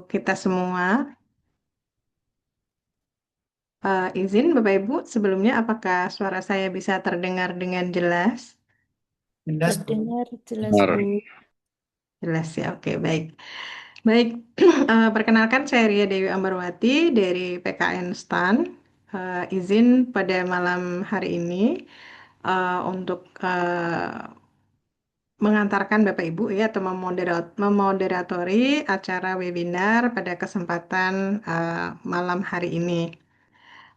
kita semua. Izin Bapak Ibu, sebelumnya apakah suara saya bisa terdengar dengan jelas? Jelas, Bu. Terdengar jelas, Bu. Benar. Jelas ya, oke baik. Baik, perkenalkan saya Ria Dewi Ambarwati dari PKN STAN. Izin pada malam hari ini untuk mengantarkan Bapak Ibu ya atau memoderatori acara webinar pada kesempatan malam hari ini.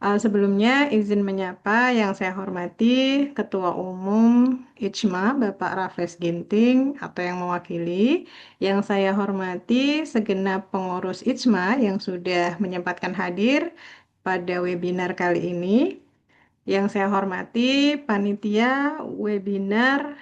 Sebelumnya izin menyapa yang saya hormati Ketua Umum IJMA Bapak Raffles Ginting atau yang mewakili, yang saya hormati segenap pengurus IJMA yang sudah menyempatkan hadir pada webinar kali ini. Yang saya hormati panitia webinar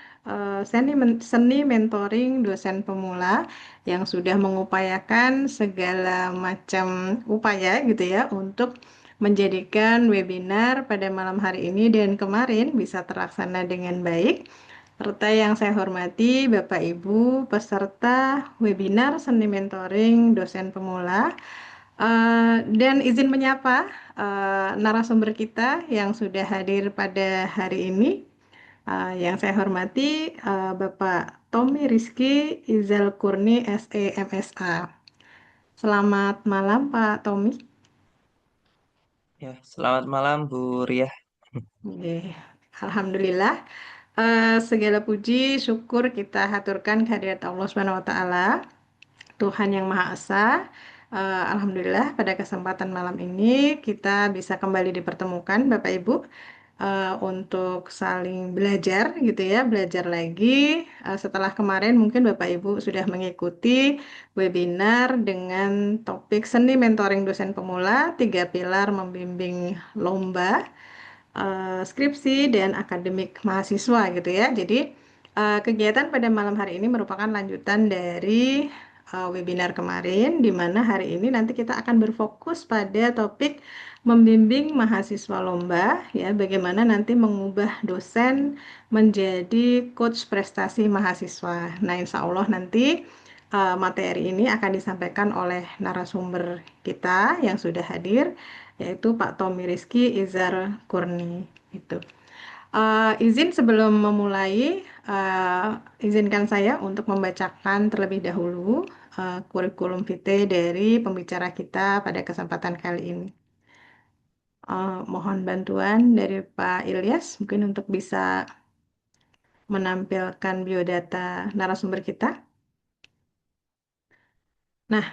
seni mentoring dosen pemula yang sudah mengupayakan segala macam upaya gitu ya untuk menjadikan webinar pada malam hari ini dan kemarin bisa terlaksana dengan baik. Serta yang saya hormati Bapak Ibu peserta webinar seni mentoring dosen pemula. Dan izin menyapa narasumber kita yang sudah hadir pada hari ini. Yang saya hormati Bapak Tommy Rizky Izal Kurni SE MSA. Selamat malam Pak Tommy. Ya, selamat malam Bu Ria. Oke, Alhamdulillah. Segala puji syukur kita haturkan kehadirat Allah Subhanahu wa taala, Tuhan yang Maha Esa. Alhamdulillah pada kesempatan malam ini kita bisa kembali dipertemukan Bapak Ibu untuk saling belajar gitu ya, belajar lagi. Setelah kemarin mungkin Bapak Ibu sudah mengikuti webinar dengan topik seni mentoring dosen pemula, 3 pilar membimbing lomba skripsi dan akademik mahasiswa gitu ya. Jadi kegiatan pada malam hari ini merupakan lanjutan dari webinar kemarin, di mana hari ini nanti kita akan berfokus pada topik membimbing mahasiswa lomba, ya, bagaimana nanti mengubah dosen menjadi coach prestasi mahasiswa. Nah, insya Allah nanti materi ini akan disampaikan oleh narasumber kita yang sudah hadir, yaitu Pak Tommy Rizky Izar Kurni. Itu. Izin sebelum memulai, izinkan saya untuk membacakan terlebih dahulu kurikulum vitae dari pembicara kita pada kesempatan kali ini. Mohon bantuan dari Pak Ilyas mungkin untuk bisa menampilkan biodata narasumber kita. Nah,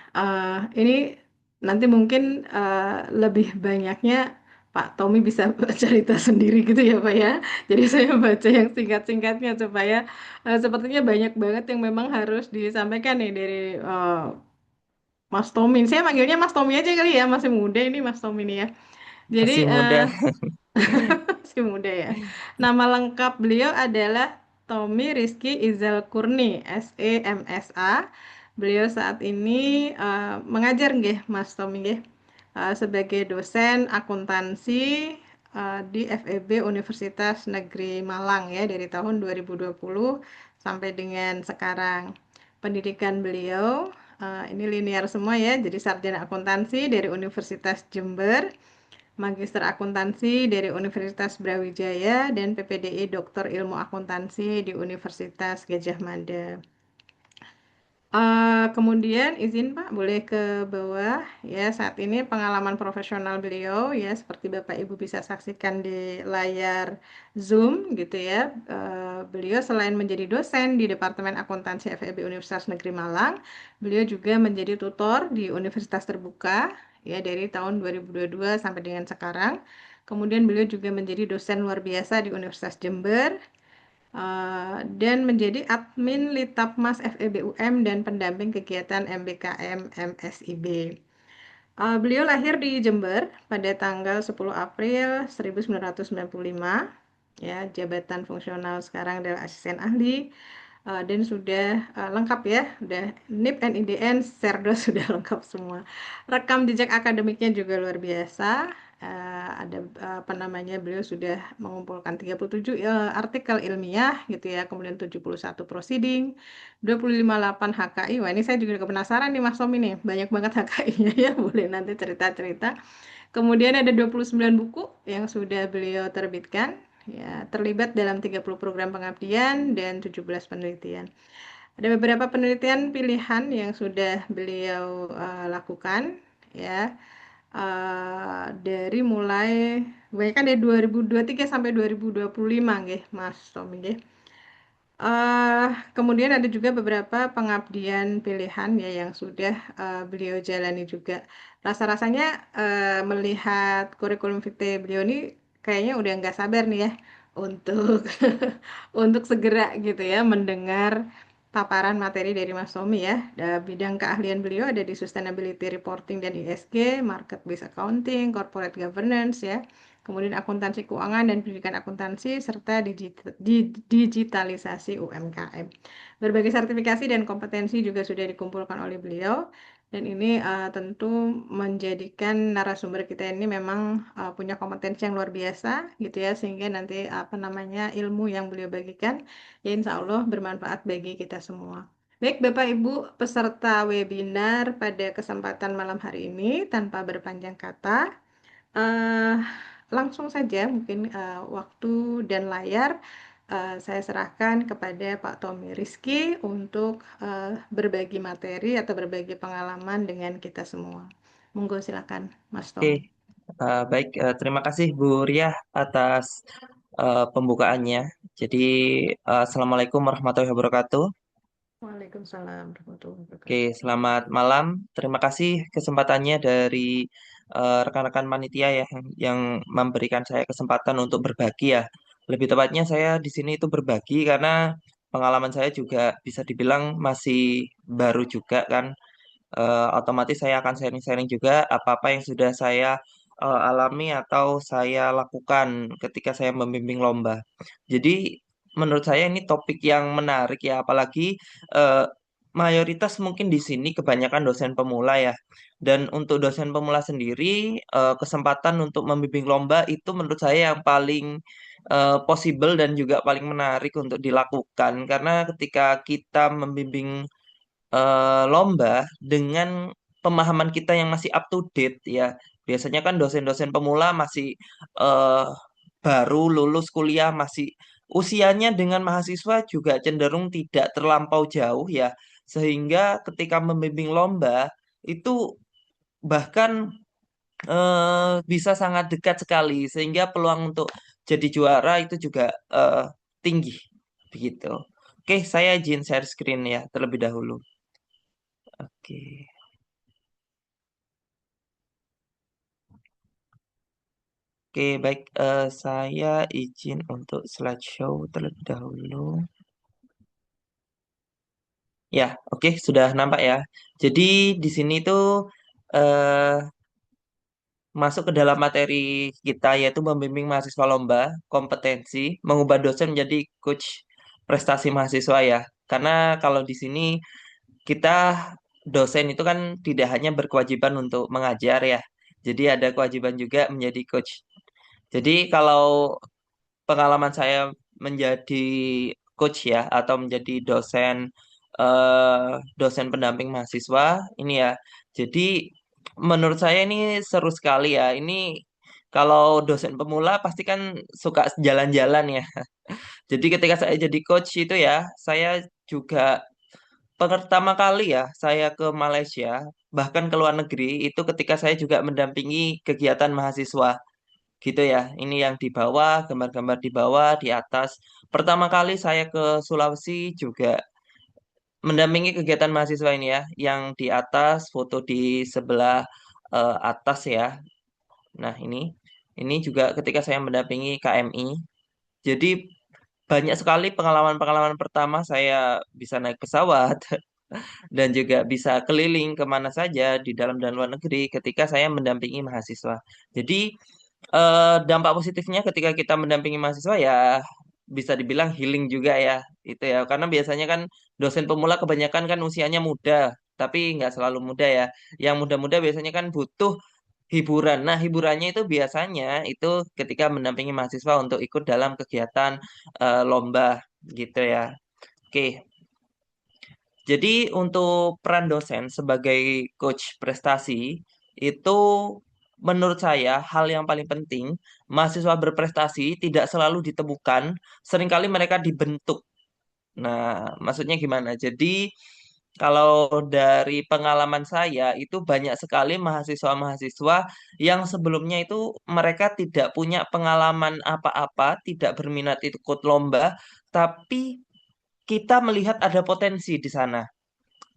ini nanti mungkin lebih banyaknya Pak Tommy bisa cerita sendiri gitu ya Pak ya. Jadi saya baca yang singkat-singkatnya supaya sepertinya banyak banget yang memang harus disampaikan nih dari Mas Tommy. Saya manggilnya Mas Tommy aja kali ya, masih muda ini Mas Tommy nih ya. Jadi Masih muda. masih muda ya. Nama lengkap beliau adalah Tommy Rizky Izal Kurni, SE MSA. Beliau saat ini mengajar nggih, Mas Tommy nggih, sebagai dosen akuntansi di FEB Universitas Negeri Malang ya dari tahun 2020 sampai dengan sekarang. Pendidikan beliau ini linear semua ya, jadi sarjana akuntansi dari Universitas Jember, Magister Akuntansi dari Universitas Brawijaya, dan PPDI Doktor Ilmu Akuntansi di Universitas Gajah Mada. Kemudian izin Pak, boleh ke bawah ya. Saat ini pengalaman profesional beliau ya seperti Bapak Ibu bisa saksikan di layar Zoom gitu ya. Beliau selain menjadi dosen di Departemen Akuntansi FEB Universitas Negeri Malang, beliau juga menjadi tutor di Universitas Terbuka ya dari tahun 2022 sampai dengan sekarang. Kemudian beliau juga menjadi dosen luar biasa di Universitas Jember, dan menjadi admin Litapmas FEBUM dan pendamping kegiatan MBKM MSIB. Beliau lahir di Jember pada tanggal 10 April 1995. Ya, jabatan fungsional sekarang adalah asisten ahli, dan sudah lengkap ya, udah NIP NIDN Serdo sudah lengkap semua. Rekam jejak akademiknya juga luar biasa. Ada apa namanya, beliau sudah mengumpulkan 37 artikel ilmiah gitu ya, kemudian 71 proceeding, 258 HKI. Wah, ini saya juga penasaran nih Mas Tom, ini banyak banget HKI-nya ya, boleh nanti cerita-cerita. Kemudian ada 29 buku yang sudah beliau terbitkan, ya, terlibat dalam 30 program pengabdian dan 17 penelitian. Ada beberapa penelitian pilihan yang sudah beliau lakukan, ya, dari mulai kan dari 2023 sampai 2025 nggih, Mas Tommy nggih. Eh, Kemudian ada juga beberapa pengabdian pilihan ya yang sudah beliau jalani juga. Rasa-rasanya melihat kurikulum vitae beliau ini kayaknya udah nggak sabar nih ya untuk untuk segera gitu ya mendengar paparan materi dari Mas Tommy ya. Bidang keahlian beliau ada di sustainability reporting dan ESG, market based accounting, corporate governance ya. Kemudian akuntansi keuangan dan pendidikan akuntansi serta digitalisasi UMKM. Berbagai sertifikasi dan kompetensi juga sudah dikumpulkan oleh beliau, dan ini tentu menjadikan narasumber kita ini memang punya kompetensi yang luar biasa gitu ya, sehingga nanti apa namanya ilmu yang beliau bagikan ya insya Allah bermanfaat bagi kita semua. Baik Bapak Ibu peserta webinar pada kesempatan malam hari ini, tanpa berpanjang kata, eh, langsung saja mungkin waktu dan layar saya serahkan kepada Pak Tommy Rizky untuk berbagi materi atau berbagi pengalaman dengan kita semua. Monggo silakan, Mas Oke, Tommy. baik. Terima kasih Bu Riah atas pembukaannya. Jadi, Assalamualaikum warahmatullahi wabarakatuh. Waalaikumsalam warahmatullahi Oke, wabarakatuh. selamat malam. Terima kasih kesempatannya dari rekan-rekan panitia ya yang memberikan saya kesempatan untuk berbagi ya. Lebih tepatnya saya di sini itu berbagi karena pengalaman saya juga bisa dibilang masih baru juga kan. Otomatis saya akan sharing-sharing juga apa-apa yang sudah saya alami atau saya lakukan ketika saya membimbing lomba. Jadi menurut saya ini topik yang menarik ya, apalagi eh, mayoritas mungkin di sini kebanyakan dosen pemula ya. Dan untuk dosen pemula sendiri, kesempatan untuk membimbing lomba itu menurut saya yang paling possible dan juga paling menarik untuk dilakukan karena ketika kita membimbing lomba dengan pemahaman kita yang masih up to date ya. Biasanya kan dosen-dosen pemula masih eh, baru lulus kuliah, masih usianya dengan mahasiswa juga cenderung tidak terlampau jauh ya. Sehingga ketika membimbing lomba itu bahkan bisa sangat dekat sekali sehingga peluang untuk jadi juara itu juga eh, tinggi begitu. Oke, saya izin share screen ya terlebih dahulu. Oke. Oke, baik. Saya izin untuk slideshow terlebih dahulu. Ya, oke, sudah nampak ya. Jadi di sini tuh eh, masuk ke dalam materi kita yaitu membimbing mahasiswa lomba, kompetensi, mengubah dosen menjadi coach prestasi mahasiswa ya. Karena kalau di sini kita dosen itu kan tidak hanya berkewajiban untuk mengajar ya. Jadi ada kewajiban juga menjadi coach. Jadi kalau pengalaman saya menjadi coach ya atau menjadi dosen pendamping mahasiswa ini ya. Jadi menurut saya ini seru sekali ya. Ini kalau dosen pemula pasti kan suka jalan-jalan ya. Jadi ketika saya jadi coach itu ya, saya juga pertama kali ya saya ke Malaysia bahkan ke luar negeri itu ketika saya juga mendampingi kegiatan mahasiswa gitu ya. Ini yang di bawah, gambar-gambar di bawah, di atas. Pertama kali saya ke Sulawesi juga mendampingi kegiatan mahasiswa ini ya. Yang di atas, foto di sebelah atas ya. Nah, ini juga ketika saya mendampingi KMI. Jadi banyak sekali pengalaman-pengalaman pertama saya bisa naik pesawat dan juga bisa keliling kemana saja di dalam dan luar negeri ketika saya mendampingi mahasiswa. Jadi dampak positifnya ketika kita mendampingi mahasiswa ya bisa dibilang healing juga ya itu ya karena biasanya kan dosen pemula kebanyakan kan usianya muda tapi nggak selalu muda ya yang muda-muda biasanya kan butuh hiburan. Nah, hiburannya itu biasanya itu ketika mendampingi mahasiswa untuk ikut dalam kegiatan lomba gitu ya. Oke, jadi untuk peran dosen sebagai coach prestasi itu menurut saya hal yang paling penting. Mahasiswa berprestasi tidak selalu ditemukan, seringkali mereka dibentuk. Nah, maksudnya gimana? Jadi kalau dari pengalaman saya itu banyak sekali mahasiswa-mahasiswa yang sebelumnya itu mereka tidak punya pengalaman apa-apa, tidak berminat ikut lomba, tapi kita melihat ada potensi di sana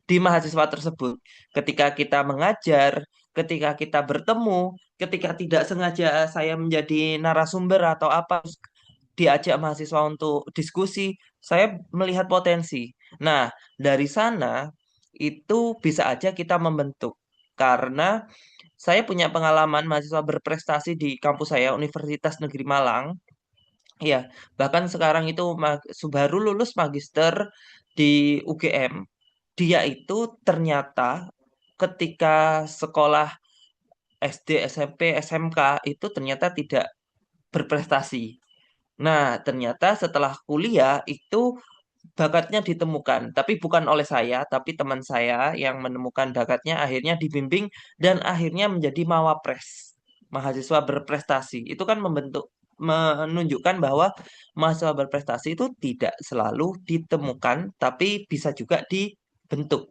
di mahasiswa tersebut. Ketika kita mengajar, ketika kita bertemu, ketika tidak sengaja saya menjadi narasumber atau apa, diajak mahasiswa untuk diskusi, saya melihat potensi. Nah, dari sana itu bisa aja kita membentuk. Karena saya punya pengalaman mahasiswa berprestasi di kampus saya, Universitas Negeri Malang. Ya, bahkan sekarang itu baru lulus magister di UGM. Dia itu ternyata ketika sekolah SD, SMP, SMK itu ternyata tidak berprestasi. Nah, ternyata setelah kuliah itu bakatnya ditemukan, tapi bukan oleh saya, tapi teman saya yang menemukan bakatnya akhirnya dibimbing dan akhirnya menjadi mawapres, mahasiswa berprestasi. Itu kan menunjukkan bahwa mahasiswa berprestasi itu tidak selalu ditemukan, tapi bisa juga dibentuk.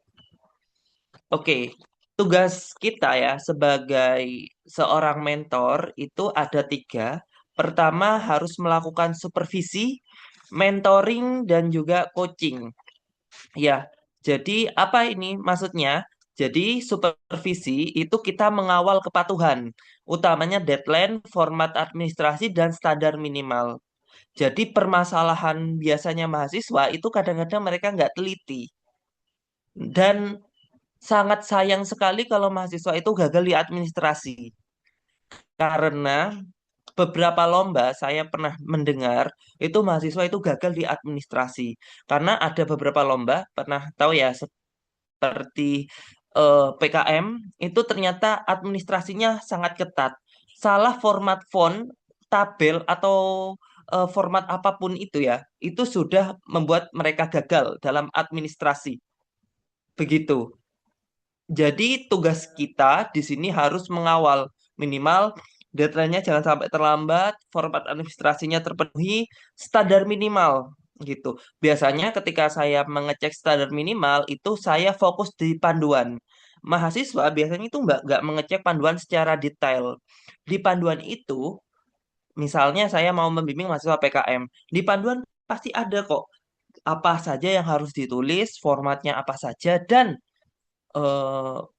Oke, tugas kita ya sebagai seorang mentor itu ada tiga. Pertama harus melakukan supervisi, mentoring, dan juga coaching. Ya, jadi apa ini maksudnya? Jadi supervisi itu kita mengawal kepatuhan, utamanya deadline, format administrasi, dan standar minimal. Jadi permasalahan biasanya mahasiswa itu kadang-kadang mereka nggak teliti. Dan sangat sayang sekali kalau mahasiswa itu gagal di administrasi. Karena beberapa lomba saya pernah mendengar itu mahasiswa itu gagal di administrasi. Karena ada beberapa lomba, pernah tahu ya, seperti PKM, itu ternyata administrasinya sangat ketat. Salah format font, tabel, atau format apapun itu ya, itu sudah membuat mereka gagal dalam administrasi. Begitu. Jadi tugas kita di sini harus mengawal minimal deadline-nya jangan sampai terlambat, format administrasinya terpenuhi, standar minimal gitu. Biasanya ketika saya mengecek standar minimal itu saya fokus di panduan. Mahasiswa biasanya itu nggak mengecek panduan secara detail. Di panduan itu, misalnya saya mau membimbing mahasiswa PKM, di panduan pasti ada kok apa saja yang harus ditulis, formatnya apa saja, dan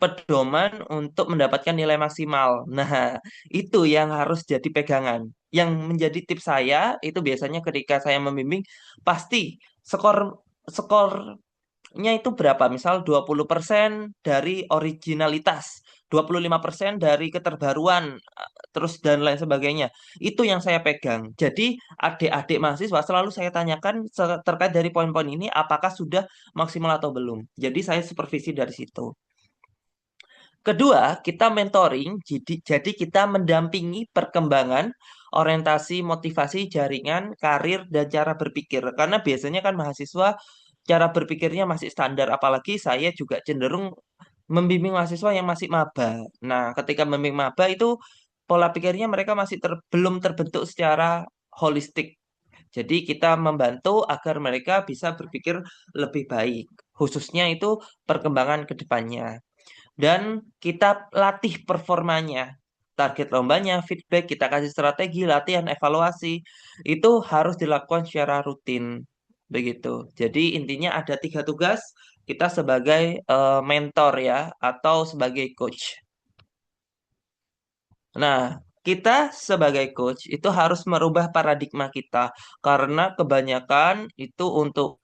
pedoman untuk mendapatkan nilai maksimal. Nah, itu yang harus jadi pegangan. Yang menjadi tips saya itu biasanya ketika saya membimbing pasti skor skornya itu berapa? Misal 20% dari originalitas, 25% dari keterbaruan, terus dan lain sebagainya. Itu yang saya pegang. Jadi, adik-adik mahasiswa selalu saya tanyakan terkait dari poin-poin ini apakah sudah maksimal atau belum. Jadi, saya supervisi dari situ. Kedua, kita mentoring, jadi kita mendampingi perkembangan orientasi, motivasi, jaringan, karir, dan cara berpikir. Karena biasanya kan mahasiswa cara berpikirnya masih standar, apalagi saya juga cenderung membimbing mahasiswa yang masih maba. Nah, ketika membimbing maba itu pola pikirnya mereka masih belum terbentuk secara holistik. Jadi kita membantu agar mereka bisa berpikir lebih baik, khususnya itu perkembangan ke depannya dan kita latih performanya. Target lombanya, feedback, kita kasih strategi, latihan, evaluasi. Itu harus dilakukan secara rutin. Begitu. Jadi intinya ada tiga tugas kita sebagai mentor ya, atau sebagai coach. Nah, kita sebagai coach itu harus merubah paradigma kita karena kebanyakan itu untuk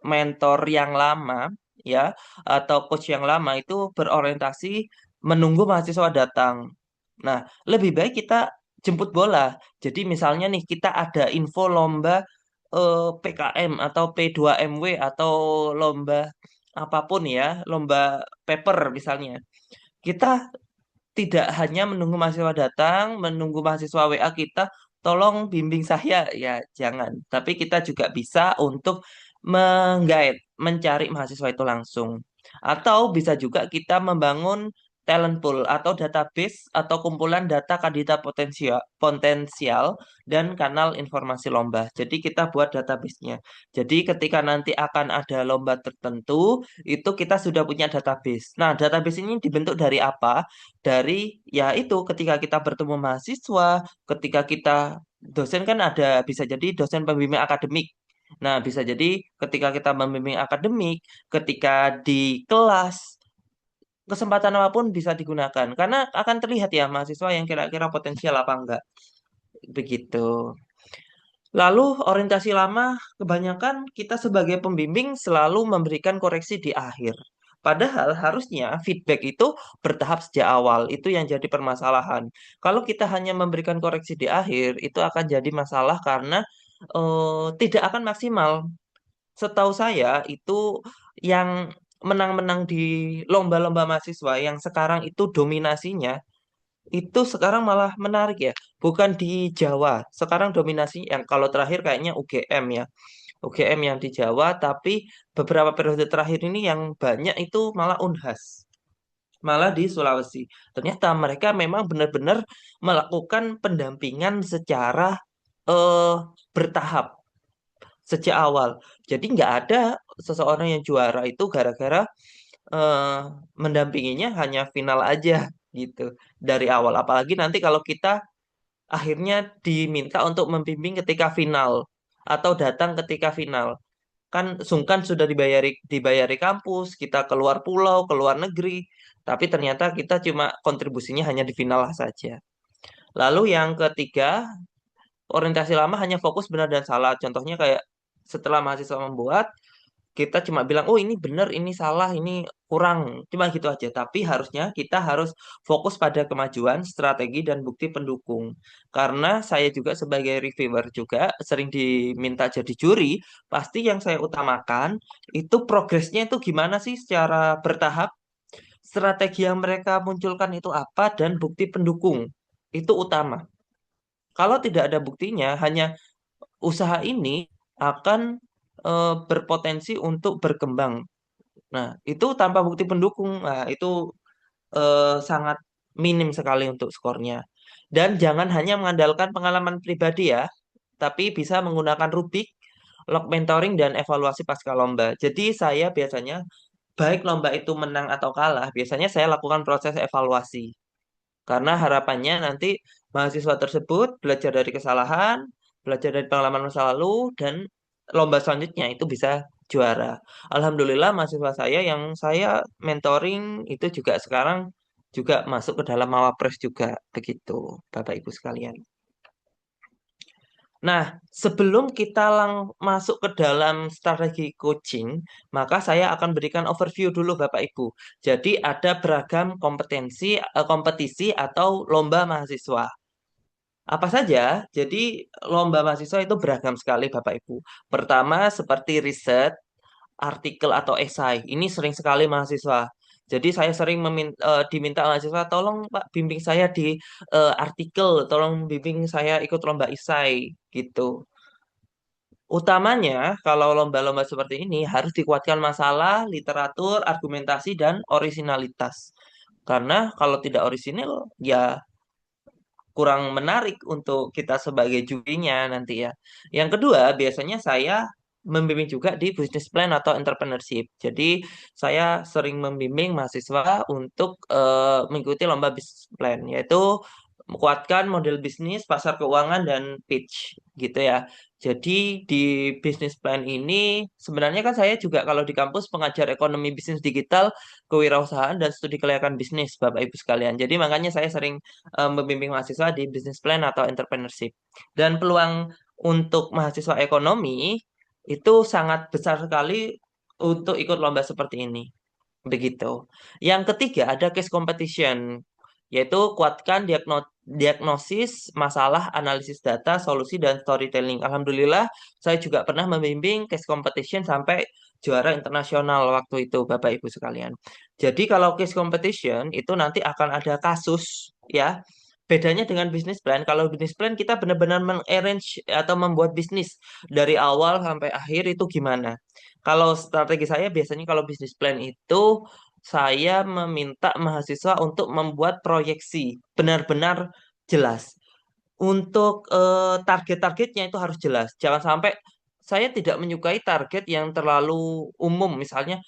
mentor yang lama ya atau coach yang lama itu berorientasi menunggu mahasiswa datang. Nah, lebih baik kita jemput bola. Jadi misalnya nih kita ada info lomba PKM atau P2MW atau lomba apapun ya, lomba paper misalnya. Kita tidak hanya menunggu mahasiswa datang, menunggu mahasiswa WA kita, tolong bimbing saya, ya jangan. Tapi kita juga bisa untuk menggait, mencari mahasiswa itu langsung. Atau bisa juga kita membangun talent pool atau database atau kumpulan data kandidat potensial, potensial dan kanal informasi lomba. Jadi kita buat database-nya. Jadi ketika nanti akan ada lomba tertentu, itu kita sudah punya database. Nah, database ini dibentuk dari apa? Dari ya itu ketika kita bertemu mahasiswa, ketika kita dosen kan ada bisa jadi dosen pembimbing akademik. Nah, bisa jadi ketika kita membimbing akademik, ketika di kelas, kesempatan apapun bisa digunakan karena akan terlihat ya mahasiswa yang kira-kira potensial apa enggak. Begitu. Lalu orientasi lama, kebanyakan kita sebagai pembimbing selalu memberikan koreksi di akhir. Padahal harusnya feedback itu bertahap sejak awal. Itu yang jadi permasalahan. Kalau kita hanya memberikan koreksi di akhir, itu akan jadi masalah karena tidak akan maksimal. Setahu saya itu yang menang-menang di lomba-lomba mahasiswa yang sekarang itu dominasinya itu sekarang malah menarik ya. Bukan di Jawa. Sekarang dominasi yang kalau terakhir kayaknya UGM ya. UGM yang di Jawa, tapi beberapa periode terakhir ini yang banyak itu malah Unhas. Malah di Sulawesi. Ternyata mereka memang benar-benar melakukan pendampingan secara eh, bertahap sejak awal. Jadi nggak ada seseorang yang juara itu gara-gara eh, mendampinginya hanya final aja gitu dari awal. Apalagi nanti kalau kita akhirnya diminta untuk membimbing ketika final atau datang ketika final. Kan sungkan sudah dibayari kampus, kita keluar pulau, keluar negeri, tapi ternyata kita cuma kontribusinya hanya di final saja. Lalu yang ketiga, orientasi lama hanya fokus benar dan salah. Contohnya kayak setelah mahasiswa membuat, kita cuma bilang, oh ini benar, ini salah, ini kurang. Cuma gitu aja. Tapi harusnya kita harus fokus pada kemajuan, strategi, dan bukti pendukung. Karena saya juga sebagai reviewer juga sering diminta jadi juri, pasti yang saya utamakan itu progresnya itu gimana sih secara bertahap, strategi yang mereka munculkan itu apa, dan bukti pendukung. Itu utama. Kalau tidak ada buktinya, hanya usaha ini akan berpotensi untuk berkembang. Nah, itu tanpa bukti pendukung, nah, itu sangat minim sekali untuk skornya. Dan jangan hanya mengandalkan pengalaman pribadi ya, tapi bisa menggunakan rubrik, log mentoring, dan evaluasi pasca lomba. Jadi saya biasanya, baik lomba itu menang atau kalah, biasanya saya lakukan proses evaluasi. Karena harapannya nanti mahasiswa tersebut belajar dari kesalahan, belajar dari pengalaman masa lalu, dan lomba selanjutnya itu bisa juara. Alhamdulillah mahasiswa saya yang saya mentoring itu juga sekarang juga masuk ke dalam Mawapres juga begitu, Bapak Ibu sekalian. Nah, sebelum kita masuk ke dalam strategi coaching, maka saya akan berikan overview dulu Bapak Ibu. Jadi ada beragam kompetisi atau lomba mahasiswa. Apa saja? Jadi lomba mahasiswa itu beragam sekali Bapak Ibu. Pertama seperti riset, artikel atau esai. Ini sering sekali mahasiswa. Jadi saya sering diminta mahasiswa, tolong Pak bimbing saya di artikel, tolong bimbing saya ikut lomba esai gitu. Utamanya kalau lomba-lomba seperti ini harus dikuatkan masalah, literatur, argumentasi, dan orisinalitas. Karena kalau tidak orisinil, ya kurang menarik untuk kita sebagai jurinya nanti ya. Yang kedua, biasanya saya membimbing juga di business plan atau entrepreneurship. Jadi saya sering membimbing mahasiswa untuk mengikuti lomba business plan, yaitu menguatkan model bisnis, pasar keuangan, dan pitch gitu ya. Jadi di business plan ini sebenarnya kan saya juga kalau di kampus pengajar ekonomi bisnis digital, kewirausahaan, dan studi kelayakan bisnis, Bapak Ibu sekalian. Jadi makanya saya sering membimbing mahasiswa di business plan atau entrepreneurship. Dan peluang untuk mahasiswa ekonomi itu sangat besar sekali untuk ikut lomba seperti ini. Begitu. Yang ketiga ada case competition, yaitu kuatkan diagnosis masalah, analisis data, solusi, dan storytelling. Alhamdulillah, saya juga pernah membimbing case competition sampai juara internasional waktu itu Bapak Ibu sekalian. Jadi kalau case competition itu nanti akan ada kasus ya. Bedanya dengan bisnis plan, kalau bisnis plan kita benar-benar arrange atau membuat bisnis dari awal sampai akhir itu gimana. Kalau strategi saya biasanya kalau bisnis plan itu saya meminta mahasiswa untuk membuat proyeksi benar-benar jelas. Untuk target-targetnya itu harus jelas. Jangan sampai saya tidak menyukai target yang terlalu umum. Misalnya,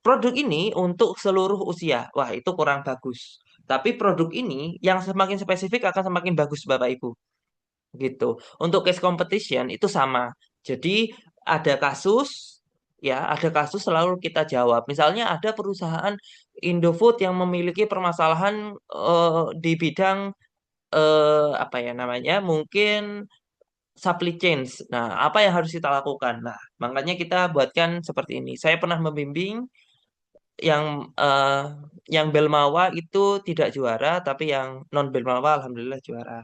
produk ini untuk seluruh usia. Wah, itu kurang bagus. Tapi produk ini yang semakin spesifik akan semakin bagus, Bapak Ibu. Gitu. Untuk case competition itu sama. Jadi, ada kasus, ya, ada kasus selalu kita jawab. Misalnya ada perusahaan Indofood yang memiliki permasalahan di bidang apa ya namanya mungkin supply chains. Nah, apa yang harus kita lakukan? Nah, makanya kita buatkan seperti ini. Saya pernah membimbing yang eh, yang Belmawa itu tidak juara, tapi yang non Belmawa alhamdulillah juara.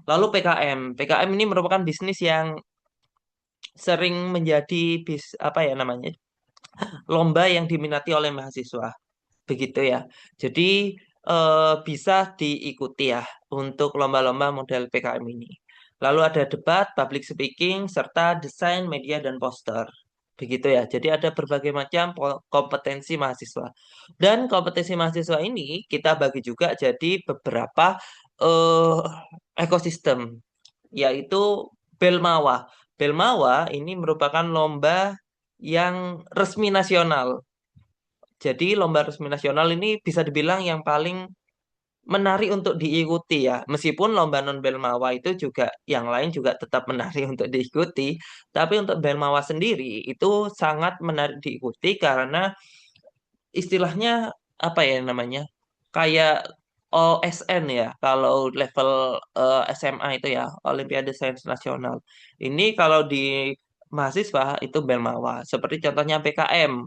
Lalu PKM, PKM ini merupakan bisnis yang sering menjadi apa ya namanya lomba yang diminati oleh mahasiswa. Begitu ya. Jadi bisa diikuti ya untuk lomba-lomba model PKM ini. Lalu ada debat, public speaking, serta desain media dan poster. Begitu ya. Jadi ada berbagai macam kompetensi mahasiswa. Dan kompetensi mahasiswa ini kita bagi juga jadi beberapa eh, ekosistem, yaitu Belmawa. Belmawa ini merupakan lomba yang resmi nasional. Jadi lomba resmi nasional ini bisa dibilang yang paling menarik untuk diikuti ya. Meskipun lomba non Belmawa itu juga yang lain juga tetap menarik untuk diikuti, tapi untuk Belmawa sendiri itu sangat menarik diikuti karena istilahnya apa ya namanya? Kayak OSN ya, kalau level SMA itu ya, Olimpiade Sains Nasional. Ini kalau di mahasiswa itu Belmawa, seperti contohnya PKM.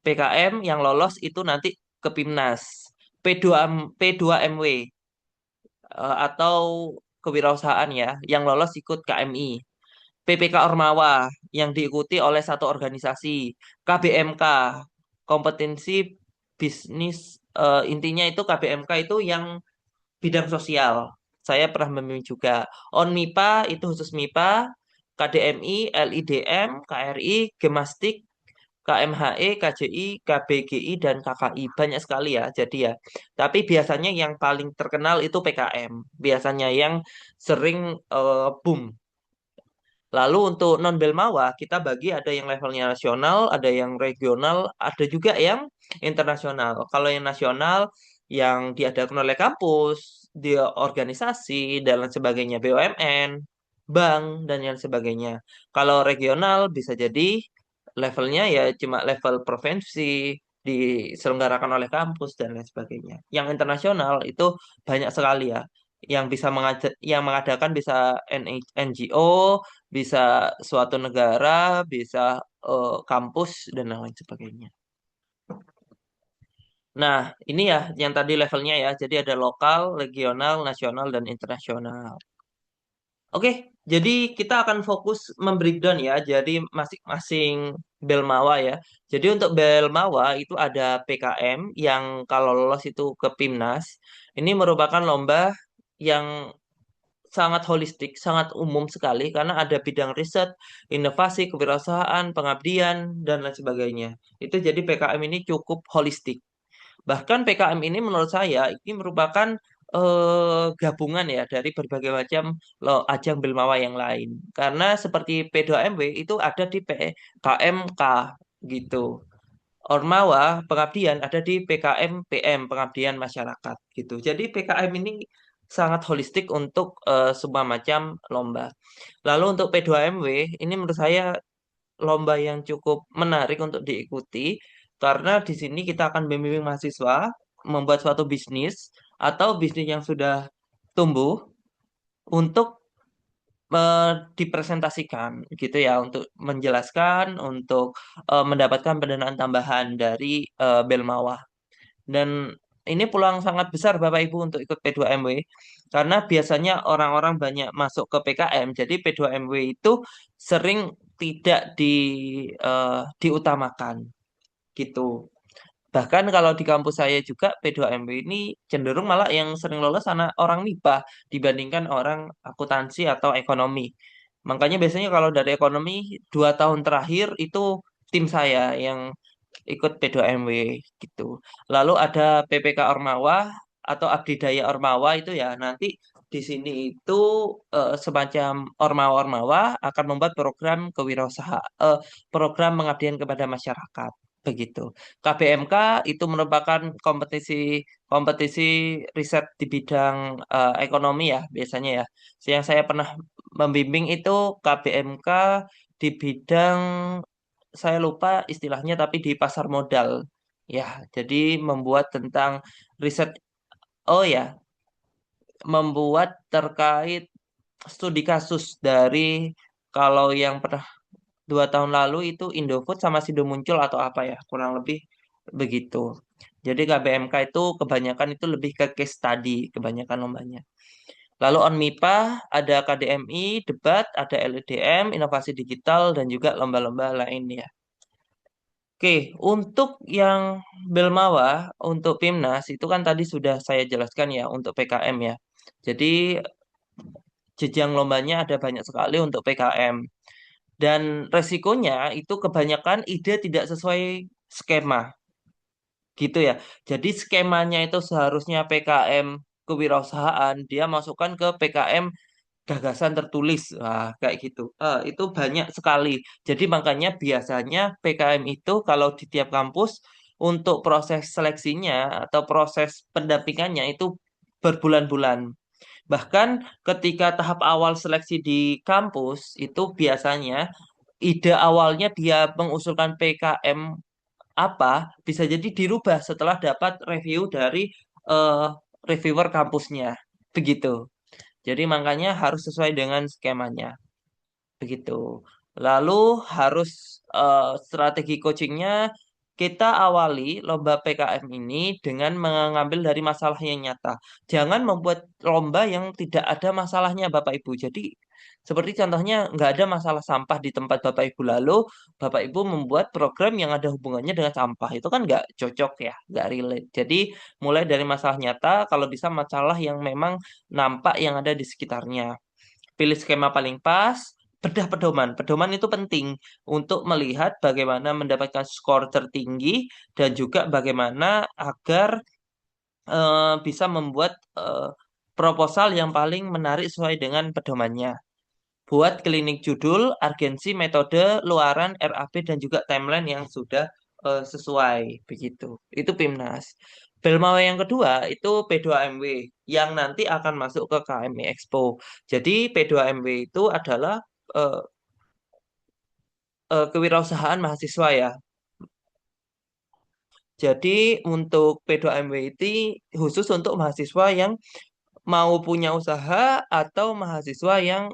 PKM yang lolos itu nanti ke PIMNAS. P2MW atau kewirausahaan ya, yang lolos ikut KMI. PPK Ormawa yang diikuti oleh satu organisasi. KBMK, kompetensi bisnis intinya itu KBMK itu yang bidang sosial. Saya pernah membimbing juga. ONMIPA itu khusus MIPA, KDMI, LIDM, KRI, Gemastik, KMHE, KJI, KBGI, dan KKI. Banyak sekali ya, jadi ya. Tapi biasanya yang paling terkenal itu PKM. Biasanya yang sering boom. Lalu untuk non Belmawa, kita bagi ada yang levelnya nasional, ada yang regional, ada juga yang internasional. Kalau yang nasional, yang diadakan oleh kampus, dia organisasi, dan lain sebagainya, BUMN, bank, dan yang sebagainya. Kalau regional bisa jadi levelnya ya cuma level provinsi, diselenggarakan oleh kampus, dan lain sebagainya. Yang internasional itu banyak sekali ya. Yang bisa yang mengadakan bisa NGO, bisa suatu negara, bisa kampus dan lain sebagainya. Nah, ini ya yang tadi levelnya ya. Jadi ada lokal, regional, nasional, dan internasional. Oke, jadi kita akan fokus membreakdown ya. Jadi masing-masing Belmawa ya. Jadi untuk Belmawa itu ada PKM yang kalau lolos itu ke PIMNAS. Ini merupakan lomba yang sangat holistik, sangat umum sekali karena ada bidang riset, inovasi, kewirausahaan, pengabdian, dan lain sebagainya. Itu jadi PKM ini cukup holistik. Bahkan PKM ini menurut saya ini merupakan gabungan ya dari berbagai macam ajang Bilmawa yang lain. Karena seperti P2MW itu ada di PKMK gitu. Ormawa pengabdian ada di PKM PM pengabdian masyarakat gitu. Jadi PKM ini sangat holistik untuk semua macam lomba. Lalu untuk P2MW ini menurut saya lomba yang cukup menarik untuk diikuti karena di sini kita akan membimbing mahasiswa membuat suatu bisnis atau bisnis yang sudah tumbuh untuk dipresentasikan gitu ya untuk menjelaskan untuk mendapatkan pendanaan tambahan dari Belmawa. Dan ini peluang sangat besar Bapak Ibu untuk ikut P2MW karena biasanya orang-orang banyak masuk ke PKM. Jadi P2MW itu sering tidak diutamakan gitu. Bahkan kalau di kampus saya juga P2MW ini cenderung malah yang sering lolos anak orang MIPA dibandingkan orang akuntansi atau ekonomi. Makanya biasanya kalau dari ekonomi 2 tahun terakhir itu tim saya yang ikut P2MW gitu. Lalu ada PPK Ormawa atau Abdi Daya Ormawa itu ya nanti di sini itu semacam Ormawa-Ormawa akan membuat program program pengabdian kepada masyarakat begitu. KBMK itu merupakan kompetisi kompetisi riset di bidang ekonomi ya biasanya ya. Yang saya pernah membimbing itu KBMK di bidang saya lupa istilahnya tapi di pasar modal. Ya, jadi membuat tentang riset oh ya, membuat terkait studi kasus dari kalau yang pernah 2 tahun lalu itu Indofood sama Sido Muncul atau apa ya, kurang lebih begitu. Jadi KBMK itu kebanyakan itu lebih ke case study, kebanyakan lombanya. Lalu on MIPA ada KDMI, debat, ada LEDM, inovasi digital, dan juga lomba-lomba lain ya. Oke, untuk yang Belmawa, untuk PIMNAS itu kan tadi sudah saya jelaskan ya untuk PKM ya. Jadi jenjang lombanya ada banyak sekali untuk PKM. Dan resikonya itu kebanyakan ide tidak sesuai skema gitu ya. Jadi skemanya itu seharusnya PKM kewirausahaan, dia masukkan ke PKM gagasan tertulis. Wah, kayak gitu. Itu banyak sekali. Jadi makanya biasanya PKM itu kalau di tiap kampus untuk proses seleksinya atau proses pendampingannya itu berbulan-bulan. Bahkan ketika tahap awal seleksi di kampus itu biasanya ide awalnya dia mengusulkan PKM apa bisa jadi dirubah setelah dapat review dari eh, reviewer kampusnya. Begitu. Jadi makanya harus sesuai dengan skemanya. Begitu. Lalu harus strategi coachingnya kita awali lomba PKM ini dengan mengambil dari masalah yang nyata. Jangan membuat lomba yang tidak ada masalahnya Bapak Ibu. Jadi seperti contohnya nggak ada masalah sampah di tempat Bapak Ibu lalu Bapak Ibu membuat program yang ada hubungannya dengan sampah. Itu kan nggak cocok ya, nggak relate. Jadi mulai dari masalah nyata, kalau bisa masalah yang memang nampak yang ada di sekitarnya. Pilih skema paling pas, bedah pedoman. Pedoman itu penting untuk melihat bagaimana mendapatkan skor tertinggi dan juga bagaimana agar bisa membuat proposal yang paling menarik sesuai dengan pedomannya. Buat klinik judul, urgensi, metode, luaran, RAP, dan juga timeline yang sudah sesuai. Begitu. Itu PIMNAS. Belmawa yang kedua itu P2MW yang nanti akan masuk ke KMI Expo. Jadi P2MW itu adalah eh, kewirausahaan mahasiswa ya. Jadi untuk P2MW itu khusus untuk mahasiswa yang mau punya usaha atau mahasiswa yang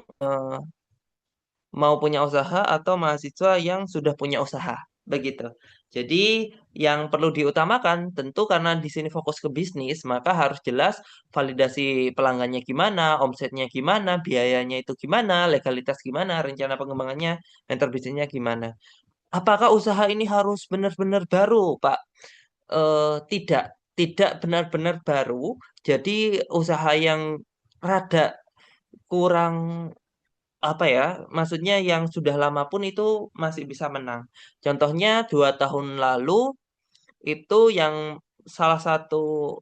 mau punya usaha atau mahasiswa yang sudah punya usaha. Begitu. Jadi yang perlu diutamakan tentu karena di sini fokus ke bisnis, maka harus jelas validasi pelanggannya gimana, omsetnya gimana, biayanya itu gimana, legalitas gimana, rencana pengembangannya, mentor bisnisnya gimana. Apakah usaha ini harus benar-benar baru, Pak? Tidak, tidak benar-benar baru. Jadi usaha yang rada kurang apa ya, maksudnya yang sudah lama pun itu masih bisa menang. Contohnya 2 tahun lalu itu yang salah satu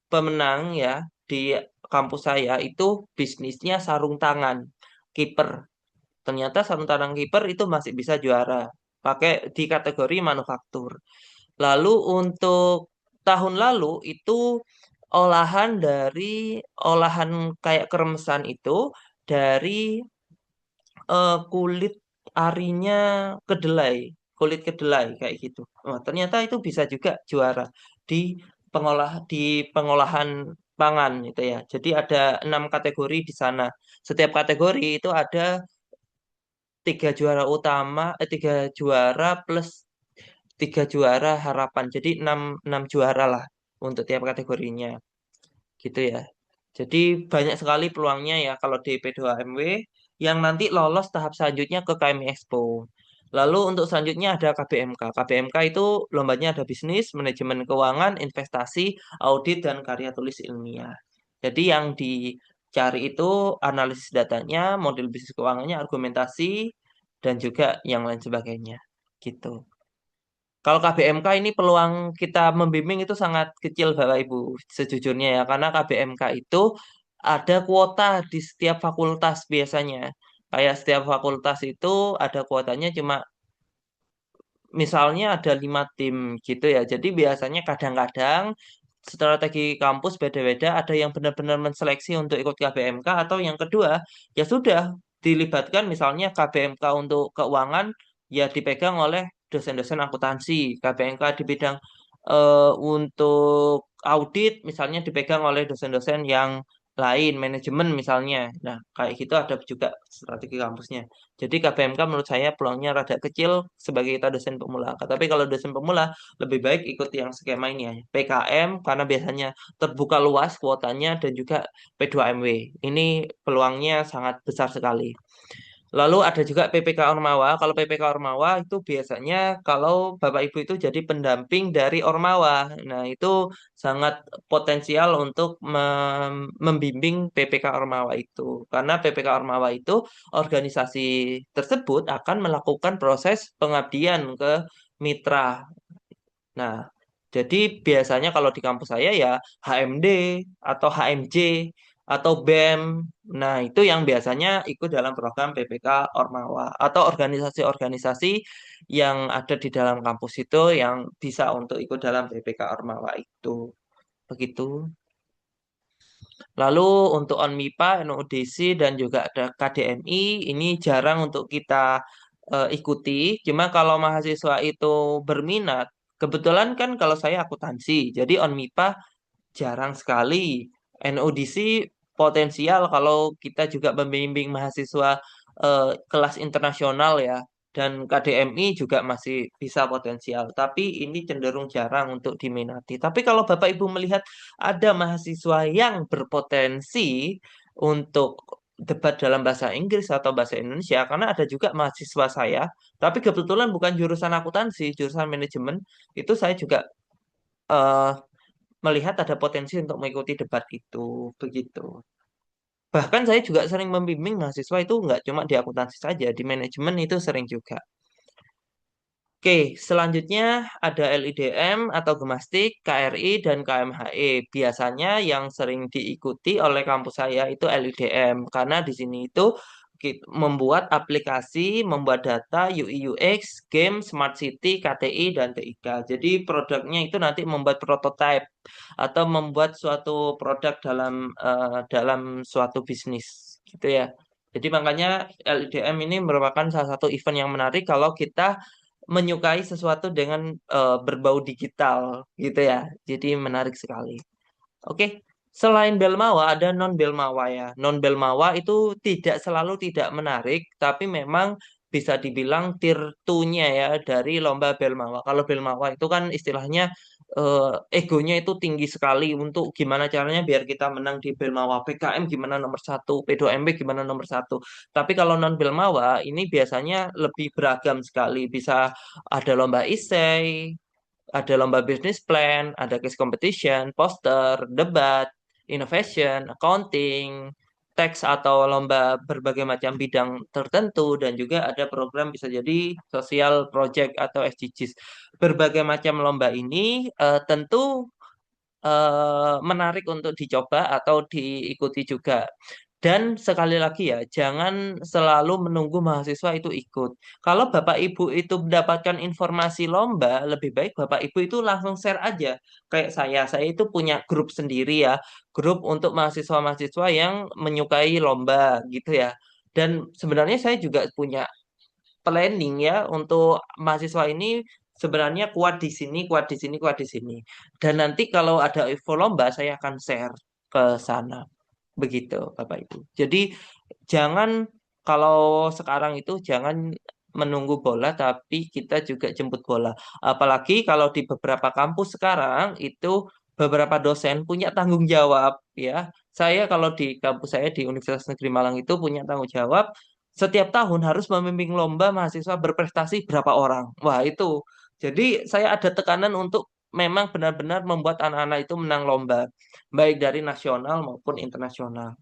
pemenang ya di kampus saya itu bisnisnya sarung tangan kiper. Ternyata sarung tangan kiper itu masih bisa juara pakai di kategori manufaktur. Lalu untuk tahun lalu itu olahan kayak keremesan itu dari kulit arinya kedelai, kulit kedelai kayak gitu. Oh, ternyata itu bisa juga juara di di pengolahan pangan itu ya. Jadi ada 6 kategori di sana. Setiap kategori itu ada 3 juara utama, 3 juara plus 3 juara harapan. Jadi enam juara lah untuk tiap kategorinya, gitu ya. Jadi banyak sekali peluangnya ya kalau di P2MW. yang nanti lolos tahap selanjutnya ke KMI Expo. Lalu untuk selanjutnya ada KBMK. KBMK itu lombanya ada bisnis, manajemen keuangan, investasi, audit, dan karya tulis ilmiah. Jadi yang dicari itu analisis datanya, model bisnis keuangannya, argumentasi, dan juga yang lain sebagainya. Gitu. Kalau KBMK ini peluang kita membimbing itu sangat kecil Bapak Ibu, sejujurnya ya. Karena KBMK itu ada kuota di setiap fakultas biasanya. Kayak setiap fakultas itu ada kuotanya cuma misalnya ada 5 tim gitu ya. Jadi biasanya kadang-kadang strategi kampus beda-beda. Ada yang benar-benar menseleksi untuk ikut KBMK atau yang kedua ya sudah dilibatkan misalnya KBMK untuk keuangan ya dipegang oleh dosen-dosen akuntansi. KBMK di bidang untuk audit misalnya dipegang oleh dosen-dosen yang lain, manajemen misalnya. Nah, kayak gitu ada juga strategi kampusnya. Jadi KBMK menurut saya peluangnya rada kecil sebagai kita dosen pemula. Tapi kalau dosen pemula lebih baik ikut yang skema ini ya. PKM karena biasanya terbuka luas kuotanya dan juga P2MW. Ini peluangnya sangat besar sekali. Lalu ada juga PPK Ormawa. Kalau PPK Ormawa itu biasanya kalau Bapak Ibu itu jadi pendamping dari Ormawa. Nah, itu sangat potensial untuk membimbing PPK Ormawa itu. Karena PPK Ormawa itu organisasi tersebut akan melakukan proses pengabdian ke mitra. Nah, jadi biasanya kalau di kampus saya ya HMD atau HMJ atau BEM. Nah, itu yang biasanya ikut dalam program PPK Ormawa atau organisasi-organisasi yang ada di dalam kampus itu yang bisa untuk ikut dalam PPK Ormawa itu. Begitu. Lalu untuk ONMIPA, NUDC, dan juga ada KDMI, ini jarang untuk kita ikuti. Cuma kalau mahasiswa itu berminat, kebetulan kan kalau saya akuntansi, jadi ONMIPA jarang sekali. NUDC potensial kalau kita juga membimbing mahasiswa kelas internasional ya. Dan KDMI juga masih bisa potensial. Tapi ini cenderung jarang untuk diminati. Tapi kalau Bapak Ibu melihat ada mahasiswa yang berpotensi untuk debat dalam bahasa Inggris atau bahasa Indonesia, karena ada juga mahasiswa saya, tapi kebetulan bukan jurusan akuntansi, jurusan manajemen, itu saya juga eh, melihat ada potensi untuk mengikuti debat itu, begitu. Bahkan saya juga sering membimbing mahasiswa itu nggak cuma di akuntansi saja, di manajemen itu sering juga. Oke, selanjutnya ada LIDM atau Gemastik, KRI, dan KMHE. Biasanya yang sering diikuti oleh kampus saya itu LIDM, karena di sini itu membuat aplikasi, membuat data, UI UX, game, Smart City, KTI, dan TIK. Jadi produknya itu nanti membuat prototype atau membuat suatu produk dalam suatu bisnis, gitu ya. Jadi makanya LIDM ini merupakan salah satu event yang menarik kalau kita menyukai sesuatu dengan berbau digital gitu ya. Jadi menarik sekali. Oke, selain Belmawa ada non Belmawa ya. Non Belmawa itu tidak selalu tidak menarik, tapi memang bisa dibilang tier 2-nya ya dari lomba Belmawa. Kalau Belmawa itu kan istilahnya egonya itu tinggi sekali untuk gimana caranya biar kita menang di Belmawa. PKM gimana nomor satu, P2MB gimana nomor satu. Tapi kalau non Belmawa ini biasanya lebih beragam sekali. Bisa ada lomba isei, ada lomba business plan, ada case competition, poster, debat, innovation, accounting, teks atau lomba berbagai macam bidang tertentu, dan juga ada program bisa jadi social project atau SDGs. Berbagai macam lomba ini tentu menarik untuk dicoba atau diikuti juga. Dan sekali lagi ya, jangan selalu menunggu mahasiswa itu ikut. Kalau Bapak Ibu itu mendapatkan informasi lomba, lebih baik Bapak Ibu itu langsung share aja. Kayak saya itu punya grup sendiri ya, grup untuk mahasiswa-mahasiswa yang menyukai lomba gitu ya. Dan sebenarnya saya juga punya planning ya untuk mahasiswa ini sebenarnya kuat di sini, kuat di sini, kuat di sini. Dan nanti kalau ada info lomba, saya akan share ke sana. Begitu, Bapak Ibu. Jadi jangan kalau sekarang itu jangan menunggu bola, tapi kita juga jemput bola. Apalagi kalau di beberapa kampus sekarang itu beberapa dosen punya tanggung jawab ya. Saya kalau di kampus saya di Universitas Negeri Malang itu punya tanggung jawab setiap tahun harus memimpin lomba mahasiswa berprestasi berapa orang. Wah, itu. Jadi saya ada tekanan untuk memang benar-benar membuat anak-anak itu menang lomba, baik dari nasional maupun internasional.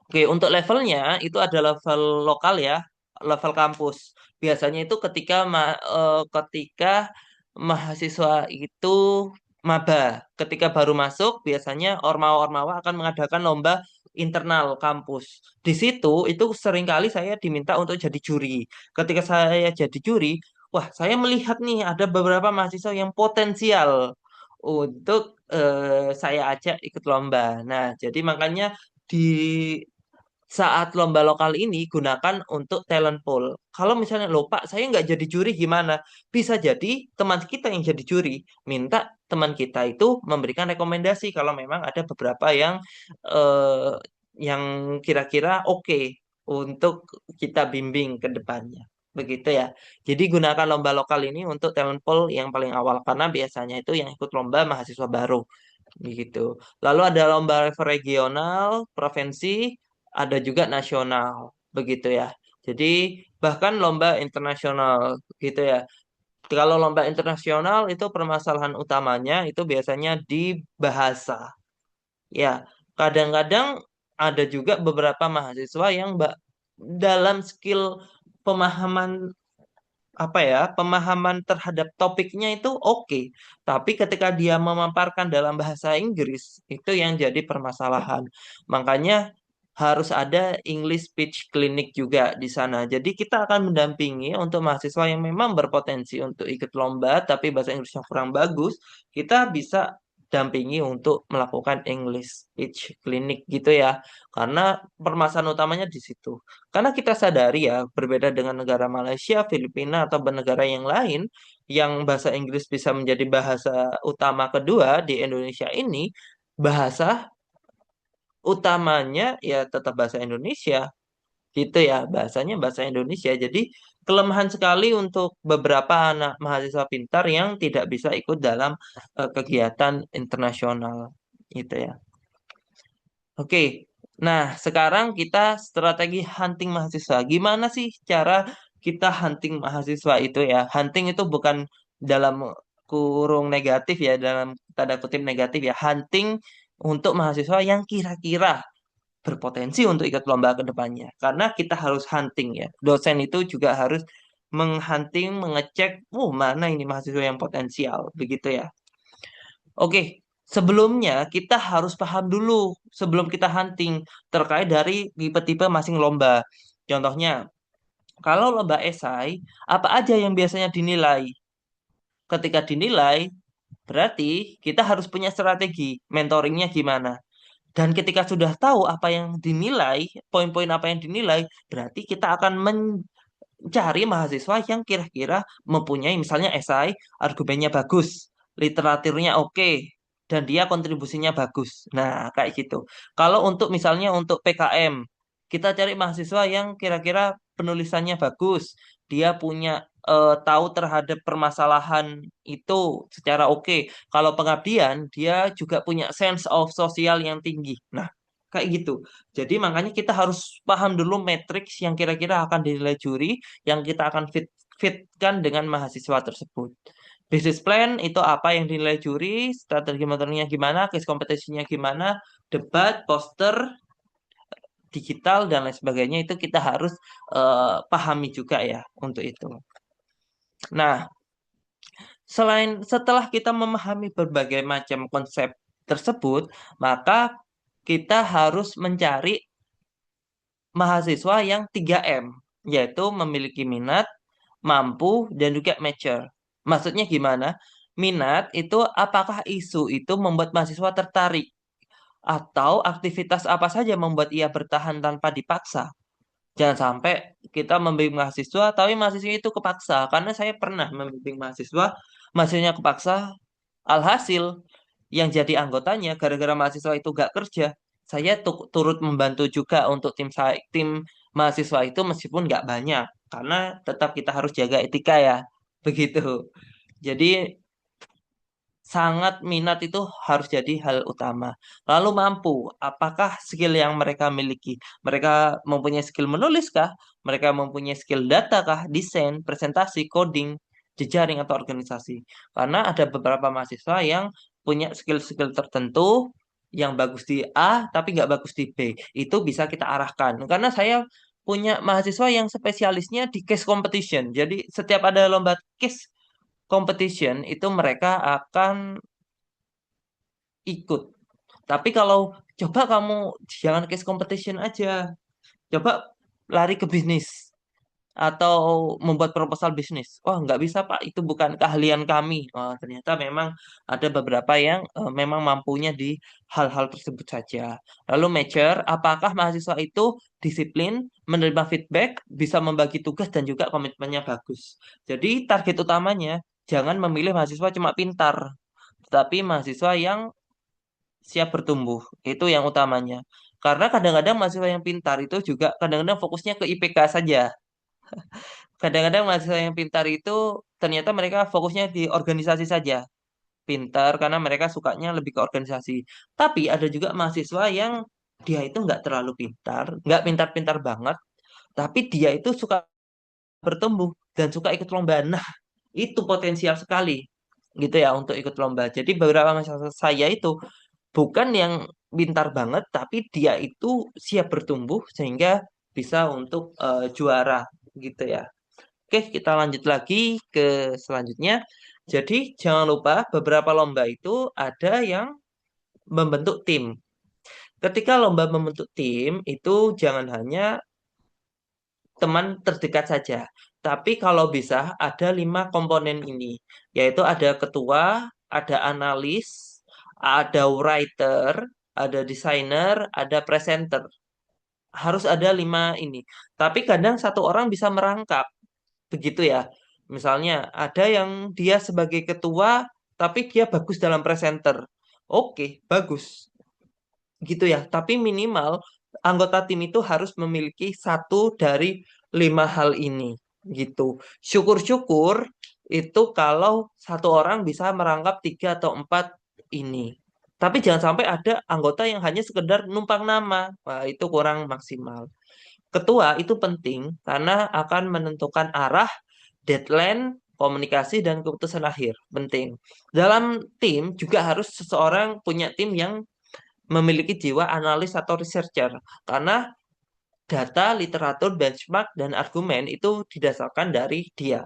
Oke, untuk levelnya itu ada level lokal ya, level kampus. Biasanya itu ketika mahasiswa itu maba, ketika baru masuk, biasanya ormawa-ormawa akan mengadakan lomba internal kampus. Di situ itu seringkali saya diminta untuk jadi juri. Ketika saya jadi juri, wah, saya melihat nih ada beberapa mahasiswa yang potensial untuk saya ajak ikut lomba. Nah, jadi makanya di saat lomba lokal ini gunakan untuk talent pool. Kalau misalnya loh Pak, saya nggak jadi juri gimana? Bisa jadi teman kita yang jadi juri, minta teman kita itu memberikan rekomendasi kalau memang ada beberapa eh, yang kira-kira oke untuk kita bimbing ke depannya. Begitu ya. Jadi gunakan lomba lokal ini untuk talent pool yang paling awal karena biasanya itu yang ikut lomba mahasiswa baru gitu. Lalu ada lomba level regional, provinsi, ada juga nasional, begitu ya. Jadi bahkan lomba internasional gitu ya. Kalau lomba internasional itu permasalahan utamanya itu biasanya di bahasa. Ya, kadang-kadang ada juga beberapa mahasiswa yang dalam skill pemahaman pemahaman terhadap topiknya itu oke. Tapi ketika dia memaparkan dalam bahasa Inggris, itu yang jadi permasalahan. Makanya harus ada English Speech Clinic juga di sana. Jadi kita akan mendampingi untuk mahasiswa yang memang berpotensi untuk ikut lomba, tapi bahasa Inggrisnya kurang bagus, kita bisa dampingi untuk melakukan English Speech Clinic gitu ya. Karena permasalahan utamanya di situ. Karena kita sadari ya, berbeda dengan negara Malaysia, Filipina, atau negara yang lain, yang bahasa Inggris bisa menjadi bahasa utama kedua di Indonesia ini, bahasa utamanya ya tetap bahasa Indonesia, gitu ya, bahasanya bahasa Indonesia. Jadi kelemahan sekali untuk beberapa anak mahasiswa pintar yang tidak bisa ikut dalam kegiatan internasional, gitu ya. Oke, nah sekarang kita strategi hunting mahasiswa. Gimana sih cara kita hunting mahasiswa itu ya? Hunting itu bukan dalam kurung negatif ya, dalam tanda kutip negatif ya. Hunting untuk mahasiswa yang kira-kira berpotensi untuk ikut lomba ke depannya. Karena kita harus hunting ya. Dosen itu juga harus menghunting, mengecek, mana ini mahasiswa yang potensial, begitu ya. Oke, sebelumnya kita harus paham dulu sebelum kita hunting terkait dari tipe-tipe masing lomba. Contohnya, kalau lomba esai, apa aja yang biasanya dinilai? Ketika dinilai, berarti kita harus punya strategi, mentoringnya gimana. Dan ketika sudah tahu apa yang dinilai, poin-poin apa yang dinilai, berarti kita akan cari mahasiswa yang kira-kira mempunyai misalnya esai, argumennya bagus, literaturnya oke, dan dia kontribusinya bagus. Nah, kayak gitu. Kalau untuk misalnya untuk PKM, kita cari mahasiswa yang kira-kira penulisannya bagus, dia punya tahu terhadap permasalahan itu secara oke. Kalau pengabdian, dia juga punya sense of sosial yang tinggi. Nah, kayak gitu. Jadi makanya kita harus paham dulu matriks yang kira-kira akan dinilai juri yang kita akan fitkan dengan mahasiswa tersebut. Business plan itu apa yang dinilai juri, strategi motornya gimana, case kompetisinya gimana, debat, poster, digital dan lain sebagainya itu kita harus pahami juga ya untuk itu. Nah, setelah kita memahami berbagai macam konsep tersebut, maka kita harus mencari mahasiswa yang 3M, yaitu memiliki minat, mampu, dan juga mature. Maksudnya gimana? Minat itu apakah isu itu membuat mahasiswa tertarik atau aktivitas apa saja membuat ia bertahan tanpa dipaksa. Jangan sampai kita membimbing mahasiswa tapi mahasiswa itu kepaksa. Karena saya pernah membimbing mahasiswa, mahasiswanya kepaksa, alhasil yang jadi anggotanya gara-gara mahasiswa itu gak kerja, saya turut membantu juga untuk tim mahasiswa itu meskipun nggak banyak karena tetap kita harus jaga etika ya, begitu. Jadi sangat minat itu harus jadi hal utama. Lalu mampu, apakah skill yang mereka miliki? Mereka mempunyai skill menulis kah? Mereka mempunyai skill data kah? Desain, presentasi, coding, jejaring atau organisasi. Karena ada beberapa mahasiswa yang punya skill-skill tertentu yang bagus di A tapi nggak bagus di B. Itu bisa kita arahkan. Karena saya punya mahasiswa yang spesialisnya di case competition. Jadi setiap ada lomba case competition itu mereka akan ikut. Tapi kalau coba kamu jangan case competition aja, coba lari ke bisnis atau membuat proposal bisnis. Oh, nggak bisa, Pak. Itu bukan keahlian kami. Oh, ternyata memang ada beberapa yang memang mampunya di hal-hal tersebut saja. Lalu major, apakah mahasiswa itu disiplin, menerima feedback, bisa membagi tugas dan juga komitmennya bagus. Jadi target utamanya jangan memilih mahasiswa cuma pintar, tetapi mahasiswa yang siap bertumbuh. Itu yang utamanya. Karena kadang-kadang mahasiswa yang pintar itu juga kadang-kadang fokusnya ke IPK saja. Kadang-kadang mahasiswa yang pintar itu ternyata mereka fokusnya di organisasi saja. Pintar karena mereka sukanya lebih ke organisasi. Tapi ada juga mahasiswa yang dia itu nggak terlalu pintar, nggak pintar-pintar banget, tapi dia itu suka bertumbuh dan suka ikut lomba. Nah, itu potensial sekali gitu ya untuk ikut lomba. Jadi beberapa mahasiswa saya itu bukan yang pintar banget, tapi dia itu siap bertumbuh sehingga bisa untuk juara gitu ya. Oke, kita lanjut lagi ke selanjutnya. Jadi jangan lupa beberapa lomba itu ada yang membentuk tim. Ketika lomba membentuk tim itu jangan hanya teman terdekat saja, tapi kalau bisa ada 5 komponen ini, yaitu ada ketua, ada analis, ada writer, ada desainer, ada presenter. Harus ada 5 ini. Tapi kadang satu orang bisa merangkap, begitu ya. Misalnya ada yang dia sebagai ketua, tapi dia bagus dalam presenter. Oke, bagus gitu ya. Tapi minimal anggota tim itu harus memiliki satu dari 5 hal ini gitu. Syukur-syukur itu kalau satu orang bisa merangkap 3 atau 4 ini. Tapi jangan sampai ada anggota yang hanya sekedar numpang nama. Wah, itu kurang maksimal. Ketua itu penting karena akan menentukan arah, deadline, komunikasi, dan keputusan akhir. Penting. Dalam tim juga harus seseorang punya tim yang memiliki jiwa analis atau researcher karena data, literatur, benchmark, dan argumen itu didasarkan dari dia.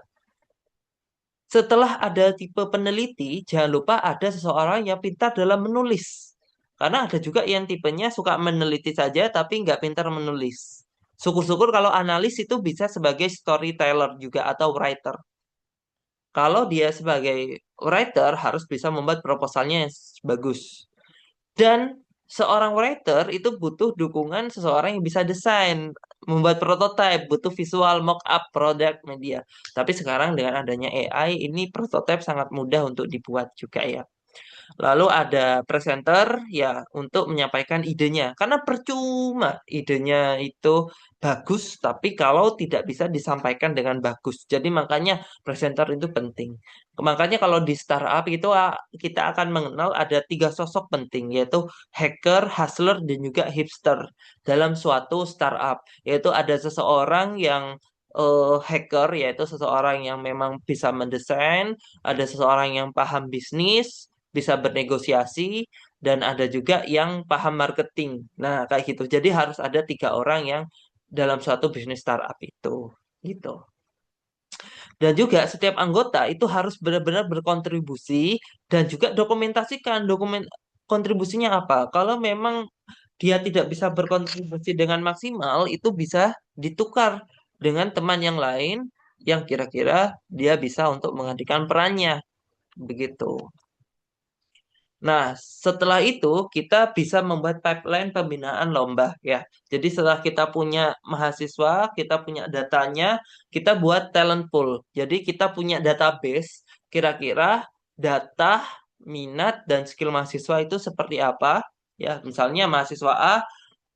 Setelah ada tipe peneliti, jangan lupa ada seseorang yang pintar dalam menulis. Karena ada juga yang tipenya suka meneliti saja tapi nggak pintar menulis. Syukur-syukur kalau analis itu bisa sebagai storyteller juga atau writer. Kalau dia sebagai writer harus bisa membuat proposalnya yang bagus. Dan seorang writer itu butuh dukungan seseorang yang bisa desain, membuat prototype, butuh visual mock-up produk media. Tapi sekarang dengan adanya AI, ini prototype sangat mudah untuk dibuat juga ya. Lalu ada presenter ya untuk menyampaikan idenya. Karena percuma idenya itu bagus, tapi kalau tidak bisa disampaikan dengan bagus. Jadi makanya presenter itu penting. Makanya kalau di startup itu kita akan mengenal ada 3 sosok penting, yaitu hacker, hustler, dan juga hipster dalam suatu startup. Yaitu ada seseorang yang hacker, yaitu seseorang yang memang bisa mendesain, ada seseorang yang paham bisnis, bisa bernegosiasi, dan ada juga yang paham marketing. Nah, kayak gitu. Jadi harus ada 3 orang yang dalam suatu bisnis startup itu. Gitu. Dan juga setiap anggota itu harus benar-benar berkontribusi dan juga dokumentasikan dokumen kontribusinya apa. Kalau memang dia tidak bisa berkontribusi dengan maksimal, itu bisa ditukar dengan teman yang lain yang kira-kira dia bisa untuk menggantikan perannya. Begitu. Nah, setelah itu kita bisa membuat pipeline pembinaan lomba ya. Jadi setelah kita punya mahasiswa, kita punya datanya, kita buat talent pool. Jadi kita punya database, kira-kira data, minat, dan skill mahasiswa itu seperti apa. Ya, misalnya mahasiswa A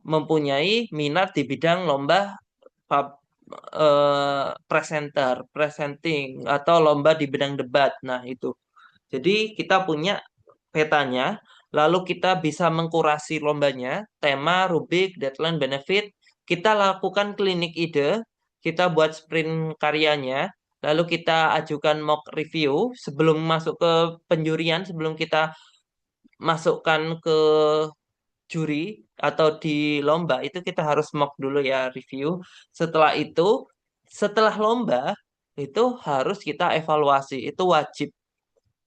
mempunyai minat di bidang lomba pub- presenter, presenting, atau lomba di bidang debat. Nah, itu. Jadi kita punya petanya, lalu kita bisa mengkurasi lombanya, tema, rubrik, deadline, benefit. Kita lakukan klinik ide, kita buat sprint karyanya, lalu kita ajukan mock review sebelum masuk ke penjurian, sebelum kita masukkan ke juri atau di lomba itu kita harus mock dulu ya review. Setelah itu, setelah lomba itu harus kita evaluasi, itu wajib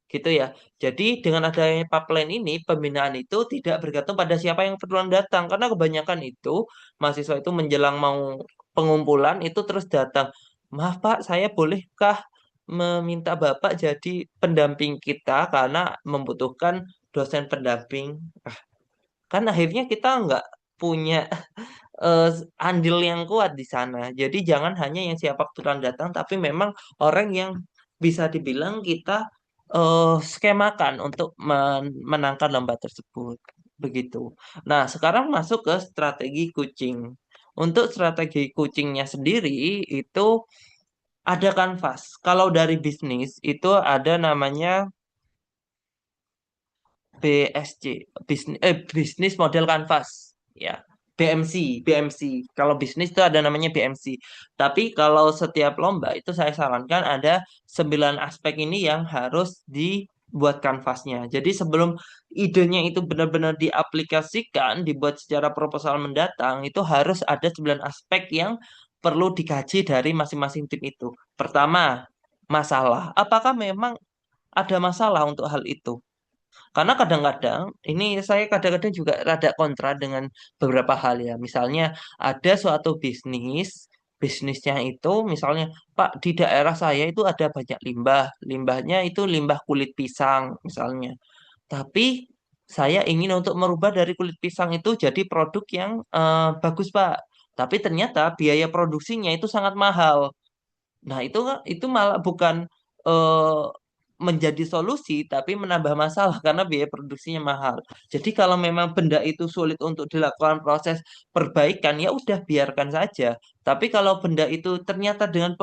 gitu ya. Jadi dengan adanya pipeline ini, pembinaan itu tidak bergantung pada siapa yang duluan datang, karena kebanyakan itu mahasiswa itu menjelang mau pengumpulan itu terus datang. Maaf Pak, saya bolehkah meminta Bapak jadi pendamping kita karena membutuhkan dosen pendamping. Kan akhirnya kita nggak punya eh, andil yang kuat di sana. Jadi jangan hanya yang siapa kebetulan datang, tapi memang orang yang bisa dibilang kita skemakan untuk menangkan lomba tersebut. Begitu. Nah, sekarang masuk ke strategi coaching. Untuk strategi coachingnya sendiri itu ada kanvas. Kalau dari bisnis itu ada namanya BSC, bisnis model kanvas, ya. BMC. Kalau bisnis itu ada namanya BMC. Tapi kalau setiap lomba itu saya sarankan ada 9 aspek ini yang harus dibuat kanvasnya. Jadi sebelum idenya itu benar-benar diaplikasikan, dibuat secara proposal mendatang, itu harus ada 9 aspek yang perlu dikaji dari masing-masing tim itu. Pertama, masalah. Apakah memang ada masalah untuk hal itu? Karena kadang-kadang ini saya kadang-kadang juga rada kontra dengan beberapa hal ya. Misalnya ada suatu bisnisnya itu misalnya Pak di daerah saya itu ada banyak limbah. Limbahnya itu limbah kulit pisang misalnya. Tapi saya ingin untuk merubah dari kulit pisang itu jadi produk yang bagus Pak. Tapi ternyata biaya produksinya itu sangat mahal. Nah, itu malah bukan eh, menjadi solusi, tapi menambah masalah karena biaya produksinya mahal. Jadi kalau memang benda itu sulit untuk dilakukan proses perbaikan, ya udah biarkan saja. Tapi kalau benda itu ternyata dengan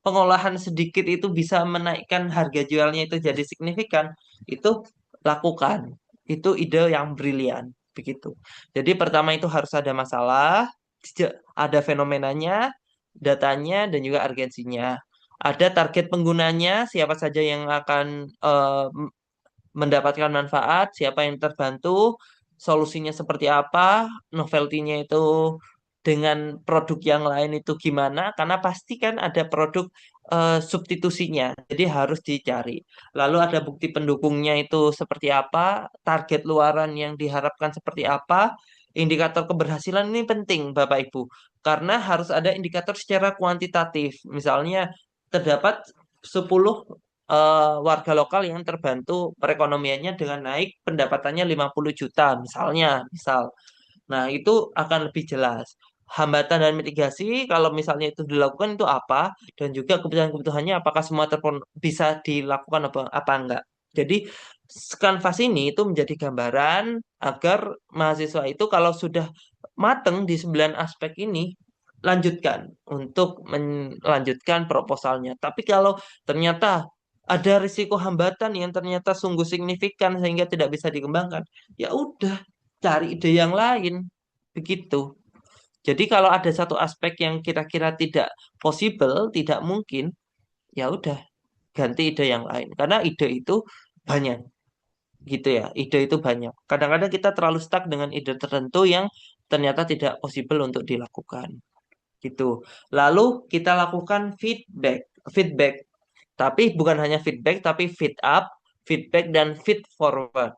pengolahan sedikit itu bisa menaikkan harga jualnya itu jadi signifikan, itu lakukan. Itu ide yang brilian, begitu. Jadi pertama itu harus ada masalah, ada fenomenanya, datanya, dan juga urgensinya. Ada target penggunanya, siapa saja yang akan mendapatkan manfaat, siapa yang terbantu, solusinya seperti apa, novelty-nya itu dengan produk yang lain itu gimana, karena pasti kan ada produk substitusinya, jadi harus dicari. Lalu ada bukti pendukungnya itu seperti apa, target luaran yang diharapkan seperti apa, indikator keberhasilan ini penting, Bapak Ibu, karena harus ada indikator secara kuantitatif. Misalnya terdapat 10 warga lokal yang terbantu perekonomiannya dengan naik pendapatannya 50 juta misalnya, misal. Nah, itu akan lebih jelas. Hambatan dan mitigasi kalau misalnya itu dilakukan itu apa dan juga kebutuhan-kebutuhannya apakah semua bisa dilakukan apa enggak. Jadi kanvas ini itu menjadi gambaran agar mahasiswa itu kalau sudah mateng di 9 aspek ini lanjutkan untuk melanjutkan proposalnya. Tapi kalau ternyata ada risiko hambatan yang ternyata sungguh signifikan sehingga tidak bisa dikembangkan, ya udah cari ide yang lain. Begitu. Jadi kalau ada satu aspek yang kira-kira tidak possible, tidak mungkin, ya udah ganti ide yang lain. Karena ide itu banyak, gitu ya. Ide itu banyak. Kadang-kadang kita terlalu stuck dengan ide tertentu yang ternyata tidak possible untuk dilakukan. Gitu. Lalu kita lakukan feedback. Feedback. Tapi bukan hanya feedback, tapi feed up, feedback, dan feed forward.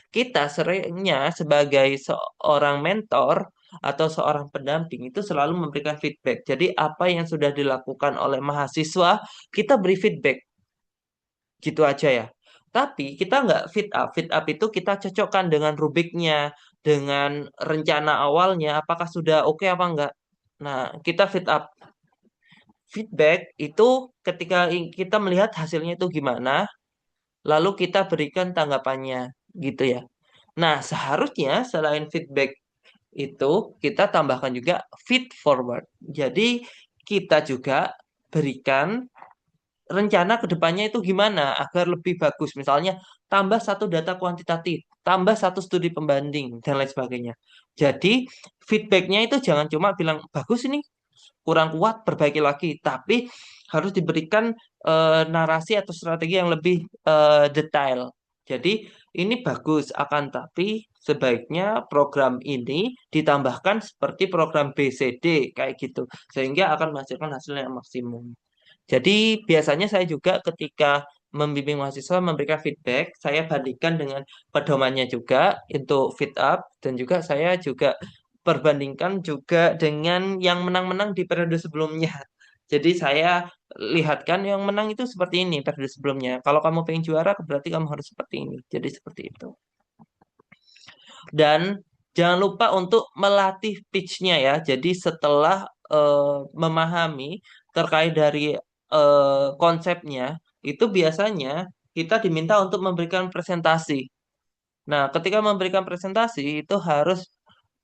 Kita seringnya sebagai seorang mentor atau seorang pendamping itu selalu memberikan feedback. Jadi apa yang sudah dilakukan oleh mahasiswa, kita beri feedback. Gitu aja ya. Tapi kita nggak fit up. Fit up itu kita cocokkan dengan rubriknya, dengan rencana awalnya, apakah sudah oke apa enggak. Nah, kita fit up. Feedback itu ketika kita melihat hasilnya itu gimana, lalu kita berikan tanggapannya, gitu ya. Nah, seharusnya selain feedback itu kita tambahkan juga feed forward. Jadi kita juga berikan rencana ke depannya itu gimana agar lebih bagus. Misalnya tambah satu data kuantitatif, tambah satu studi pembanding, dan lain sebagainya. Jadi feedbacknya itu jangan cuma bilang bagus ini kurang kuat, perbaiki lagi, tapi harus diberikan narasi atau strategi yang lebih detail. Jadi ini bagus, akan tapi sebaiknya program ini ditambahkan seperti program BCD kayak gitu, sehingga akan menghasilkan hasil yang maksimum. Jadi biasanya saya juga ketika membimbing mahasiswa memberikan feedback, saya bandingkan dengan pedomannya juga untuk fit up dan juga saya juga perbandingkan juga dengan yang menang-menang di periode sebelumnya. Jadi saya lihatkan yang menang itu seperti ini periode sebelumnya. Kalau kamu pengen juara, berarti kamu harus seperti ini. Jadi seperti itu. Dan jangan lupa untuk melatih pitch-nya ya. Jadi setelah memahami terkait dari konsepnya, itu biasanya kita diminta untuk memberikan presentasi. Nah, ketika memberikan presentasi itu harus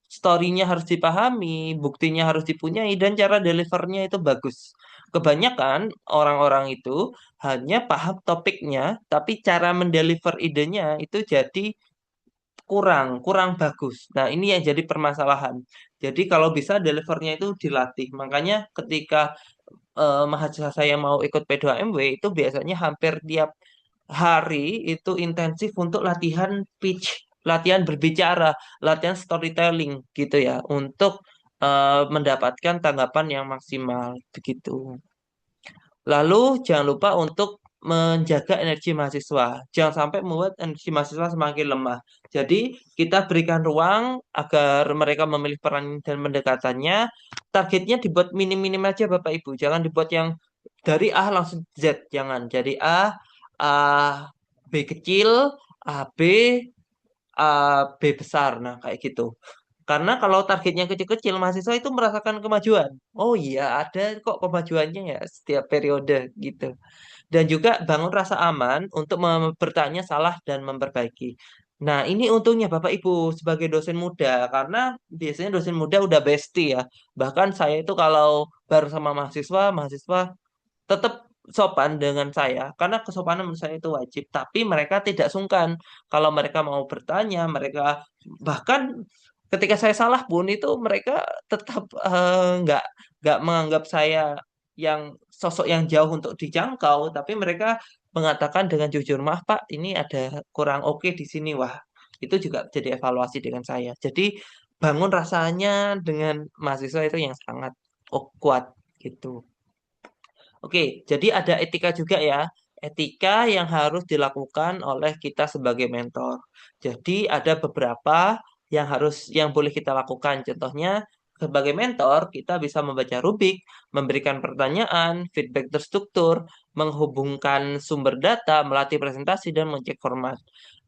story-nya harus dipahami, buktinya harus dipunyai, dan cara delivernya itu bagus. Kebanyakan orang-orang itu hanya paham topiknya, tapi cara mendeliver idenya itu jadi kurang bagus. Nah, ini yang jadi permasalahan. Jadi kalau bisa delivernya itu dilatih. Makanya ketika mahasiswa saya mau ikut P2MW itu biasanya hampir tiap hari itu intensif untuk latihan pitch, latihan berbicara, latihan storytelling gitu ya, untuk mendapatkan tanggapan yang maksimal begitu. Lalu jangan lupa untuk menjaga energi mahasiswa. Jangan sampai membuat energi mahasiswa semakin lemah. Jadi kita berikan ruang agar mereka memilih peran dan pendekatannya. Targetnya dibuat minim-minim aja Bapak Ibu. Jangan dibuat yang dari A langsung Z. Jangan. Jadi A, B kecil, A, B, A, B besar. Nah, kayak gitu. Karena kalau targetnya kecil-kecil, mahasiswa itu merasakan kemajuan. Oh iya, ada kok kemajuannya ya setiap periode gitu. Dan juga bangun rasa aman untuk bertanya salah dan memperbaiki. Nah, ini untungnya Bapak Ibu sebagai dosen muda, karena biasanya dosen muda udah bestie ya. Bahkan saya itu kalau baru sama mahasiswa, mahasiswa tetap sopan dengan saya, karena kesopanan menurut saya itu wajib. Tapi mereka tidak sungkan kalau mereka mau bertanya, mereka bahkan ketika saya salah pun itu mereka tetap nggak menganggap saya yang sosok yang jauh untuk dijangkau, tapi mereka mengatakan dengan jujur, maaf Pak, ini ada kurang oke di sini. Wah, itu juga jadi evaluasi dengan saya. Jadi bangun rasanya dengan mahasiswa itu yang sangat kuat gitu. Oke, jadi ada etika juga ya. Etika yang harus dilakukan oleh kita sebagai mentor. Jadi ada beberapa yang boleh kita lakukan. Contohnya sebagai mentor kita bisa membaca rubrik, memberikan pertanyaan, feedback terstruktur, menghubungkan sumber data, melatih presentasi dan mengecek format.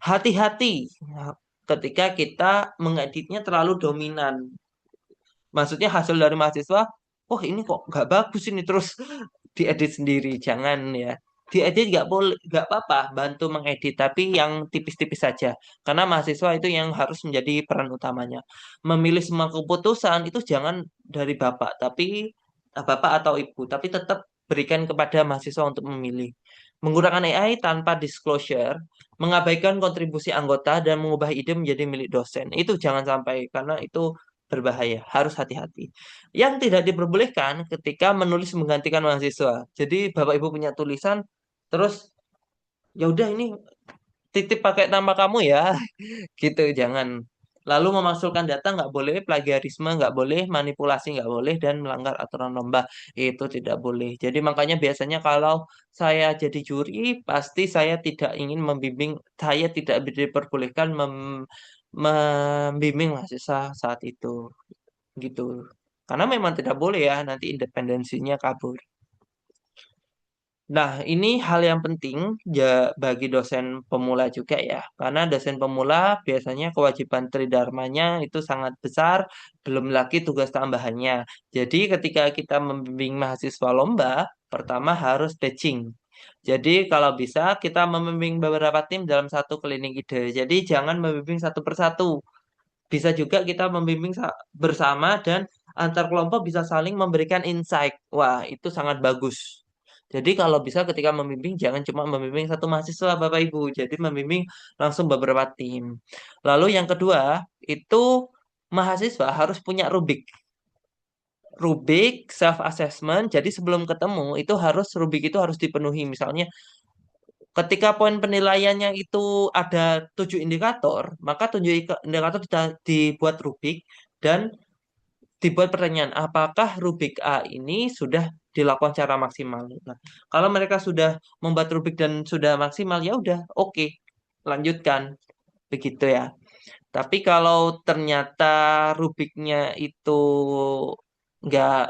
Hati-hati ketika kita mengeditnya terlalu dominan. Maksudnya hasil dari mahasiswa, oh ini kok nggak bagus ini, terus diedit sendiri. Jangan ya. Diedit nggak boleh, nggak apa-apa, bantu mengedit, tapi yang tipis-tipis saja. Karena mahasiswa itu yang harus menjadi peran utamanya. Memilih semua keputusan itu jangan dari bapak, tapi bapak atau ibu, tapi tetap berikan kepada mahasiswa untuk memilih. Menggunakan AI tanpa disclosure, mengabaikan kontribusi anggota dan mengubah ide menjadi milik dosen. Itu jangan sampai, karena itu berbahaya, harus hati-hati. Yang tidak diperbolehkan ketika menulis menggantikan mahasiswa. Jadi Bapak Ibu punya tulisan, terus ya udah ini titip pakai nama kamu ya, gitu jangan. Lalu memasukkan data nggak boleh, plagiarisme nggak boleh, manipulasi nggak boleh, dan melanggar aturan lomba itu tidak boleh. Jadi makanya biasanya kalau saya jadi juri, pasti saya tidak ingin membimbing, saya tidak diperbolehkan membimbing mahasiswa saat itu gitu. Karena memang tidak boleh ya, nanti independensinya kabur. Nah, ini hal yang penting ya bagi dosen pemula juga ya. Karena dosen pemula biasanya kewajiban tridharmanya itu sangat besar, belum lagi tugas tambahannya. Jadi ketika kita membimbing mahasiswa lomba, pertama harus batching. Jadi kalau bisa kita membimbing beberapa tim dalam satu klinik ide. Jadi jangan membimbing satu persatu. Bisa juga kita membimbing bersama dan antar kelompok bisa saling memberikan insight. Wah, itu sangat bagus. Jadi kalau bisa ketika membimbing jangan cuma membimbing satu mahasiswa Bapak Ibu, jadi membimbing langsung beberapa tim. Lalu yang kedua, itu mahasiswa harus punya rubik. Rubik self assessment. Jadi sebelum ketemu itu harus rubik itu harus dipenuhi. Misalnya ketika poin penilaiannya itu ada 7 indikator, maka 7 indikator dibuat rubik dan dibuat pertanyaan, apakah rubik A ini sudah dilakukan secara maksimal? Nah, kalau mereka sudah membuat rubik dan sudah maksimal, ya udah, oke, lanjutkan, begitu ya. Tapi kalau ternyata rubiknya itu nggak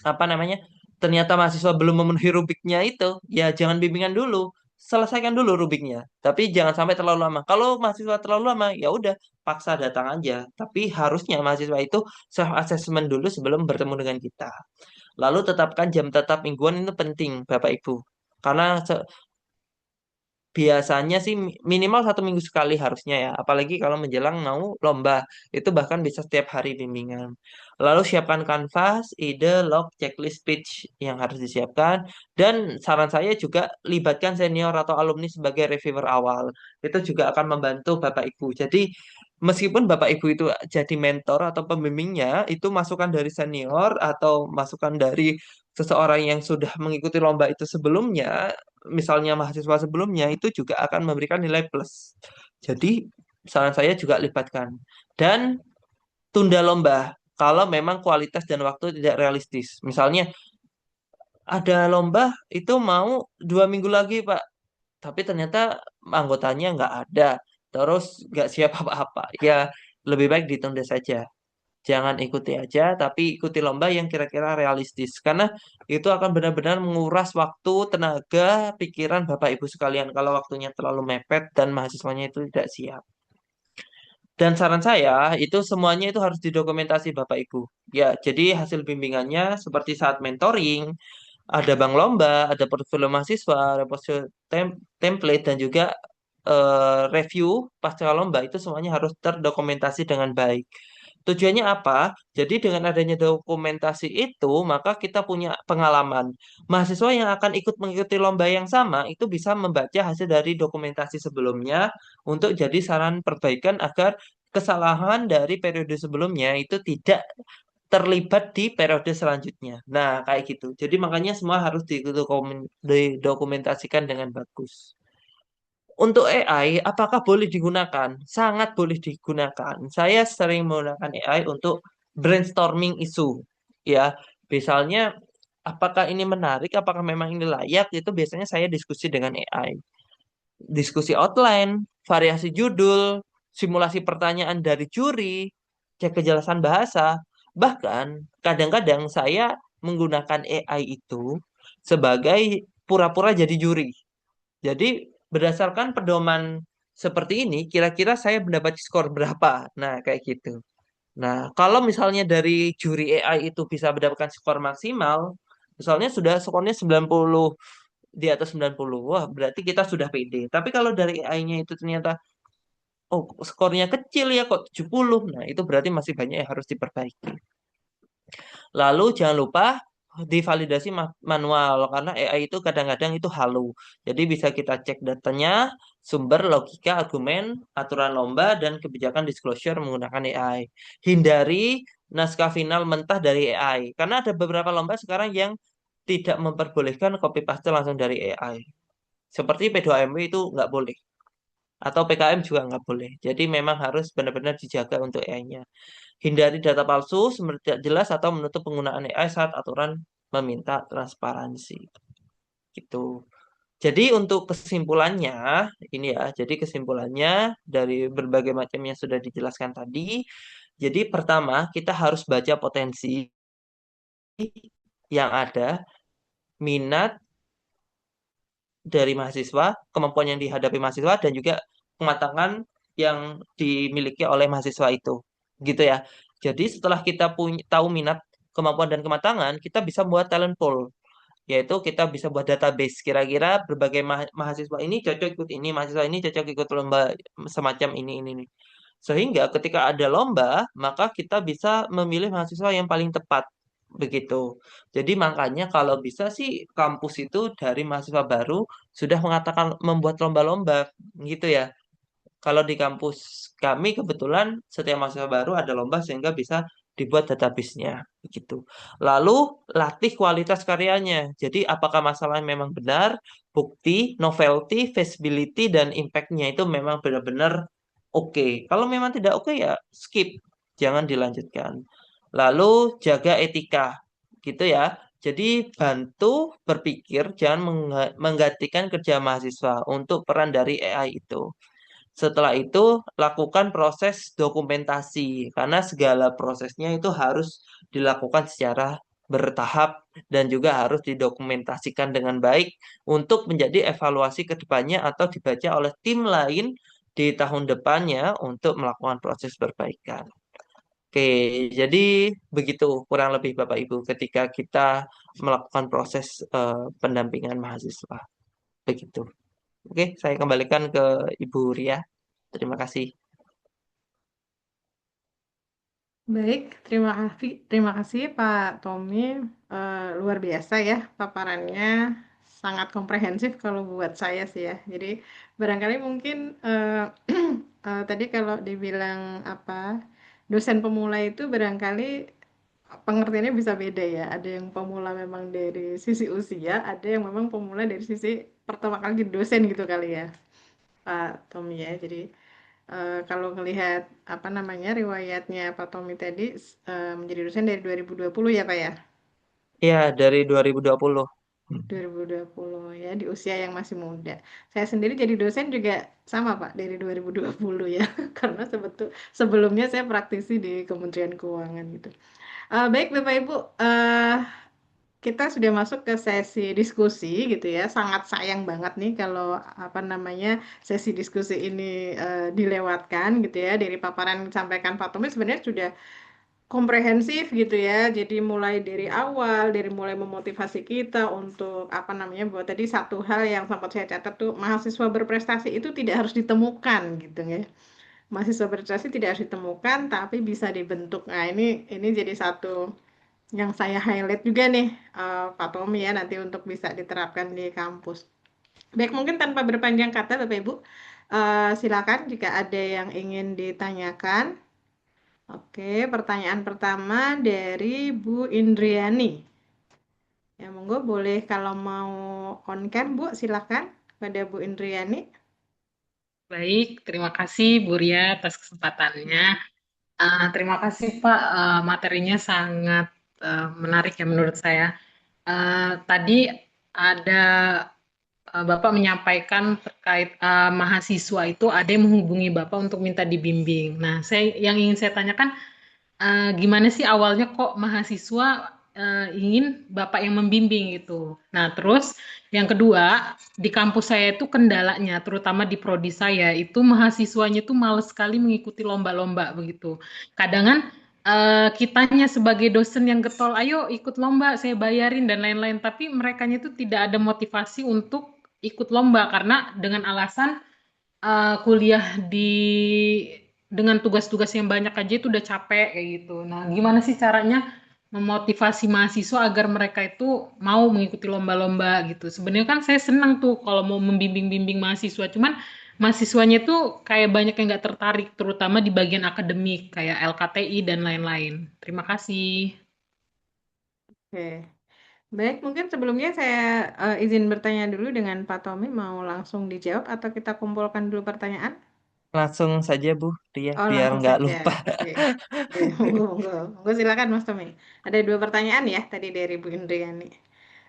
apa namanya, ternyata mahasiswa belum memenuhi rubiknya itu, ya jangan bimbingan dulu, selesaikan dulu rubiknya. Tapi jangan sampai terlalu lama. Kalau mahasiswa terlalu lama, ya udah paksa datang aja. Tapi harusnya mahasiswa itu self assessment dulu sebelum bertemu dengan kita. Lalu tetapkan jam tetap mingguan itu penting, Bapak Ibu. Karena biasanya sih minimal 1 minggu sekali harusnya ya. Apalagi kalau menjelang mau lomba. Itu bahkan bisa setiap hari bimbingan. Lalu siapkan kanvas, ide, log, checklist speech yang harus disiapkan. Dan saran saya juga libatkan senior atau alumni sebagai reviewer awal. Itu juga akan membantu Bapak Ibu. Jadi meskipun Bapak Ibu itu jadi mentor atau pembimbingnya, itu masukan dari senior atau masukan dari seseorang yang sudah mengikuti lomba itu sebelumnya, misalnya mahasiswa sebelumnya, itu juga akan memberikan nilai plus. Jadi, saran saya juga libatkan. Dan tunda lomba kalau memang kualitas dan waktu tidak realistis. Misalnya, ada lomba itu mau 2 minggu lagi, Pak. Tapi ternyata anggotanya nggak ada. Terus nggak siap apa-apa. Ya, lebih baik ditunda saja. Jangan ikuti aja, tapi ikuti lomba yang kira-kira realistis. Karena itu akan benar-benar menguras waktu, tenaga, pikiran Bapak Ibu sekalian kalau waktunya terlalu mepet dan mahasiswanya itu tidak siap. Dan saran saya, itu semuanya itu harus didokumentasi Bapak Ibu. Ya, jadi hasil bimbingannya seperti saat mentoring, ada bank lomba, ada portfolio mahasiswa, ada portfolio template, dan juga review pasca lomba itu semuanya harus terdokumentasi dengan baik. Tujuannya apa? Jadi dengan adanya dokumentasi itu, maka kita punya pengalaman. Mahasiswa yang akan ikut mengikuti lomba yang sama itu bisa membaca hasil dari dokumentasi sebelumnya untuk jadi saran perbaikan agar kesalahan dari periode sebelumnya itu tidak terlibat di periode selanjutnya. Nah, kayak gitu. Jadi makanya semua harus didokumentasikan dengan bagus. Untuk AI, apakah boleh digunakan? Sangat boleh digunakan. Saya sering menggunakan AI untuk brainstorming isu. Ya, misalnya apakah ini menarik, apakah memang ini layak, itu biasanya saya diskusi dengan AI. Diskusi outline, variasi judul, simulasi pertanyaan dari juri, cek kejelasan bahasa. Bahkan kadang-kadang saya menggunakan AI itu sebagai pura-pura jadi juri. Jadi berdasarkan pedoman seperti ini, kira-kira saya mendapat skor berapa? Nah, kayak gitu. Nah, kalau misalnya dari juri AI itu bisa mendapatkan skor maksimal, misalnya sudah skornya 90, di atas 90, wah berarti kita sudah pede. Tapi kalau dari AI-nya itu ternyata, oh skornya kecil ya kok 70, nah itu berarti masih banyak yang harus diperbaiki. Lalu jangan lupa divalidasi manual karena AI itu kadang-kadang itu halu. Jadi bisa kita cek datanya, sumber, logika, argumen, aturan lomba, dan kebijakan disclosure menggunakan AI. Hindari naskah final mentah dari AI karena ada beberapa lomba sekarang yang tidak memperbolehkan copy paste langsung dari AI. Seperti P2AMW itu nggak boleh. Atau PKM juga nggak boleh. Jadi memang harus benar-benar dijaga untuk AI-nya. Hindari data palsu, sumber tidak jelas, atau menutup penggunaan AI saat aturan meminta transparansi. Gitu. Jadi untuk kesimpulannya, ini ya, jadi kesimpulannya dari berbagai macam yang sudah dijelaskan tadi, jadi pertama kita harus baca potensi yang ada, minat dari mahasiswa, kemampuan yang dihadapi mahasiswa, dan juga kematangan yang dimiliki oleh mahasiswa itu. Gitu ya. Jadi setelah kita punya tahu minat, kemampuan dan kematangan, kita bisa buat talent pool, yaitu kita bisa buat database kira-kira berbagai mahasiswa ini cocok ikut ini, mahasiswa ini cocok ikut lomba semacam ini. Sehingga ketika ada lomba, maka kita bisa memilih mahasiswa yang paling tepat begitu. Jadi makanya kalau bisa sih kampus itu dari mahasiswa baru sudah mengatakan membuat lomba-lomba gitu ya. Kalau di kampus kami kebetulan setiap mahasiswa baru ada lomba sehingga bisa dibuat database-nya begitu. Lalu latih kualitas karyanya. Jadi apakah masalahnya memang benar, bukti, novelty, feasibility dan impact-nya itu memang benar-benar oke. Kalau memang tidak oke ya skip, jangan dilanjutkan. Lalu jaga etika gitu ya. Jadi bantu berpikir, jangan menggantikan kerja mahasiswa untuk peran dari AI itu. Setelah itu, lakukan proses dokumentasi, karena segala prosesnya itu harus dilakukan secara bertahap dan juga harus didokumentasikan dengan baik untuk menjadi evaluasi ke depannya atau dibaca oleh tim lain di tahun depannya untuk melakukan proses perbaikan. Oke, jadi begitu kurang lebih Bapak Ibu ketika kita melakukan proses pendampingan mahasiswa. Begitu. Oke, saya kembalikan ke Ibu Ria. Terima kasih. Baik, terima kasih Pak Tommy. Luar biasa ya paparannya, sangat komprehensif kalau buat saya sih ya. Jadi barangkali mungkin tadi kalau dibilang apa dosen pemula itu barangkali pengertiannya bisa beda ya. Ada yang pemula memang dari sisi usia, ada yang memang pemula dari sisi pertama kali jadi dosen gitu kali ya, Pak Tommy ya. Jadi kalau ngelihat apa namanya riwayatnya Pak Tommy tadi menjadi dosen dari 2020 ya Pak ya. Iya, dari 2020. 2020 ya di usia yang masih muda. Saya sendiri jadi dosen juga sama Pak dari 2020 ya. Karena sebelumnya saya praktisi di Kementerian Keuangan gitu. Baik Bapak Ibu, kita sudah masuk ke sesi diskusi gitu ya. Sangat sayang banget nih kalau apa namanya sesi diskusi ini dilewatkan gitu ya. Dari paparan yang disampaikan Pak Tommy sebenarnya sudah komprehensif gitu ya. Jadi mulai dari awal, dari mulai memotivasi kita untuk apa namanya bahwa tadi satu hal yang sempat saya catat tuh mahasiswa berprestasi itu tidak harus ditemukan gitu ya. Mahasiswa berprestasi tidak harus ditemukan tapi bisa dibentuk. Nah, ini jadi satu yang saya highlight juga nih Pak Tommy ya nanti untuk bisa diterapkan di kampus. Baik, mungkin tanpa berpanjang kata Bapak Ibu, silakan jika ada yang ingin ditanyakan. Oke, pertanyaan pertama dari Bu Indriani. Ya, monggo boleh kalau mau on cam Bu, silakan pada Bu Indriani. Baik, terima kasih Bu Ria atas kesempatannya. Terima kasih Pak, materinya sangat menarik ya menurut saya. Tadi ada Bapak menyampaikan terkait mahasiswa itu ada yang menghubungi Bapak untuk minta dibimbing. Nah, yang ingin saya tanyakan, gimana sih awalnya kok mahasiswa ingin Bapak yang membimbing gitu. Nah, terus yang kedua, di kampus saya itu kendalanya, terutama di prodi saya, itu mahasiswanya tuh males sekali mengikuti lomba-lomba begitu. Kadang kan kitanya sebagai dosen yang getol, ayo ikut lomba, saya bayarin dan lain-lain, tapi merekanya itu tidak ada motivasi untuk ikut lomba karena dengan alasan kuliah dengan tugas-tugas yang banyak aja itu udah capek kayak gitu. Nah, gimana sih caranya memotivasi mahasiswa agar mereka itu mau mengikuti lomba-lomba gitu. Sebenarnya kan saya senang tuh kalau mau membimbing-bimbing mahasiswa, cuman mahasiswanya tuh kayak banyak yang nggak tertarik, terutama di bagian akademik kayak LKTI dan lain-lain. Terima kasih. Oke. Baik, mungkin sebelumnya saya izin bertanya dulu dengan Pak Tommy, mau langsung dijawab atau kita kumpulkan dulu pertanyaan? Langsung saja Bu Ria, Oh, biar langsung nggak saja. lupa. Oke. Oke, monggo, monggo. Monggo silakan Mas Tommy. Ada dua pertanyaan ya tadi dari Bu Indriani.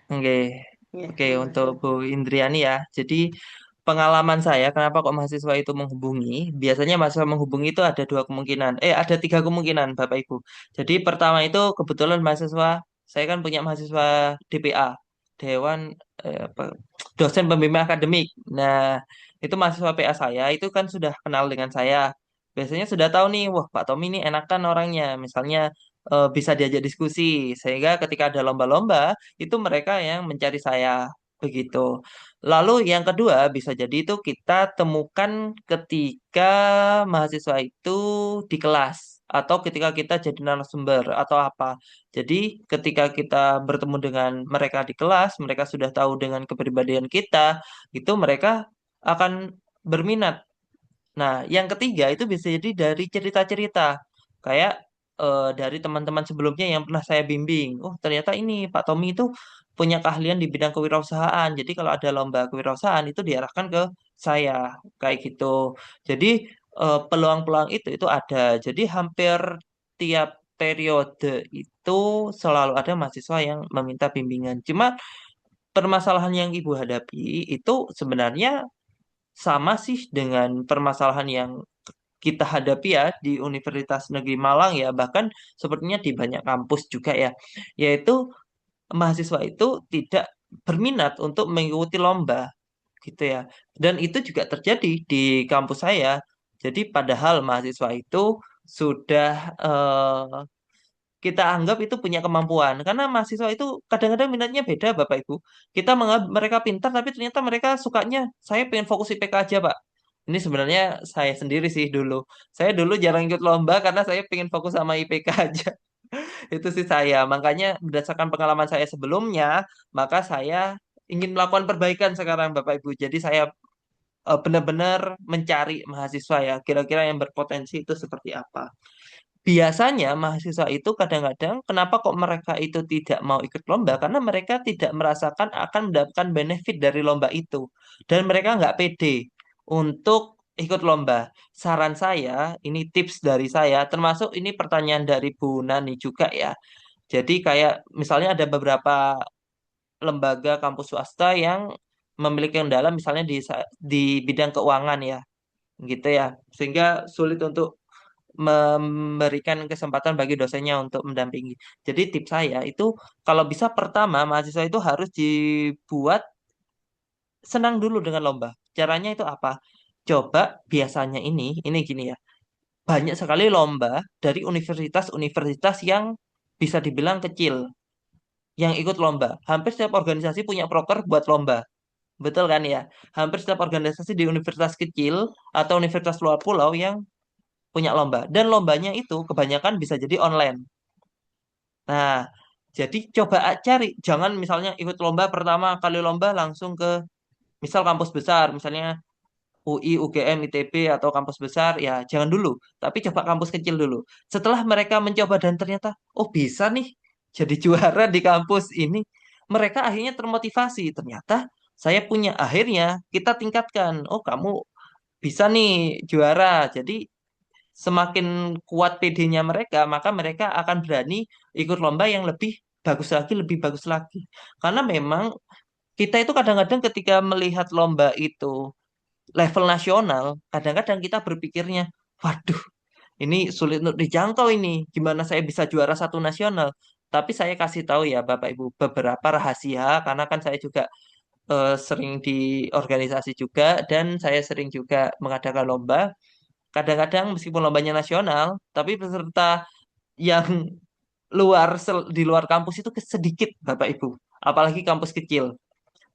Oke, Ya, oke monggo untuk silakan. Bu Indriani ya. Jadi pengalaman saya, kenapa kok mahasiswa itu menghubungi? Biasanya mahasiswa menghubungi itu ada dua kemungkinan. Ada tiga kemungkinan, Bapak Ibu. Jadi pertama itu kebetulan mahasiswa, saya kan punya mahasiswa DPA, Dewan apa, Dosen Pembimbing Akademik. Nah, itu mahasiswa PA saya itu kan sudah kenal dengan saya. Biasanya sudah tahu nih, wah Pak Tommy ini enakan orangnya. Misalnya bisa diajak diskusi, sehingga ketika ada lomba-lomba itu mereka yang mencari saya begitu. Lalu yang kedua bisa jadi itu kita temukan ketika mahasiswa itu di kelas. atau ketika kita jadi narasumber atau apa. Jadi ketika kita bertemu dengan mereka di kelas, mereka sudah tahu dengan kepribadian kita, itu mereka akan berminat. Nah, yang ketiga itu bisa jadi dari cerita-cerita. Kayak dari teman-teman sebelumnya yang pernah saya bimbing. Oh, ternyata ini Pak Tommy itu punya keahlian di bidang kewirausahaan. Jadi kalau ada lomba kewirausahaan itu diarahkan ke saya. Kayak gitu. Jadi peluang-peluang itu ada. Jadi hampir tiap periode itu selalu ada mahasiswa yang meminta bimbingan. Cuma permasalahan yang Ibu hadapi itu sebenarnya sama sih dengan permasalahan yang kita hadapi ya di Universitas Negeri Malang ya, bahkan sepertinya di banyak kampus juga ya, yaitu mahasiswa itu tidak berminat untuk mengikuti lomba gitu ya. Dan itu juga terjadi di kampus saya. Jadi padahal mahasiswa itu sudah kita anggap itu punya kemampuan karena mahasiswa itu kadang-kadang minatnya beda Bapak Ibu. Kita menganggap mereka pintar tapi ternyata mereka sukanya saya pengen fokus IPK aja Pak. Ini sebenarnya saya sendiri sih dulu. Saya dulu jarang ikut lomba karena saya pengen fokus sama IPK aja. Itu sih saya. Makanya berdasarkan pengalaman saya sebelumnya, maka saya ingin melakukan perbaikan sekarang Bapak Ibu. Jadi saya benar-benar mencari mahasiswa ya, kira-kira yang berpotensi itu seperti apa. Biasanya mahasiswa itu kadang-kadang kenapa kok mereka itu tidak mau ikut lomba? Karena mereka tidak merasakan akan mendapatkan benefit dari lomba itu. Dan mereka nggak pede untuk ikut lomba. Saran saya, ini tips dari saya, termasuk ini pertanyaan dari Bu Nani juga ya. Jadi kayak misalnya ada beberapa lembaga kampus swasta yang memiliki kendala misalnya di bidang keuangan ya, gitu ya. Sehingga sulit untuk memberikan kesempatan bagi dosennya untuk mendampingi. Jadi tips saya itu kalau bisa pertama mahasiswa itu harus dibuat senang dulu dengan lomba. Caranya itu apa? Coba biasanya ini gini ya. Banyak sekali lomba dari universitas-universitas yang bisa dibilang kecil yang ikut lomba. Hampir setiap organisasi punya proker buat lomba. Betul kan ya? Hampir setiap organisasi di universitas kecil atau universitas luar pulau yang punya lomba. Dan lombanya itu kebanyakan bisa jadi online. Nah, jadi coba cari. Jangan misalnya ikut lomba pertama kali lomba langsung ke misal kampus besar, misalnya UI, UGM, ITB atau kampus besar, ya jangan dulu. Tapi coba kampus kecil dulu. Setelah mereka mencoba dan ternyata, oh bisa nih jadi juara di kampus ini, mereka akhirnya termotivasi. Ternyata saya punya, akhirnya kita tingkatkan. Oh kamu bisa nih juara. Jadi semakin kuat PD-nya mereka, maka mereka akan berani ikut lomba yang lebih bagus lagi, lebih bagus lagi. Karena memang kita itu kadang-kadang ketika melihat lomba itu level nasional, kadang-kadang kita berpikirnya, waduh, ini sulit untuk dijangkau ini. Gimana saya bisa juara satu nasional? Tapi saya kasih tahu ya Bapak Ibu beberapa rahasia karena kan saya juga sering di organisasi juga dan saya sering juga mengadakan lomba. Kadang-kadang meskipun lombanya nasional, tapi peserta yang di luar kampus itu sedikit Bapak Ibu, apalagi kampus kecil.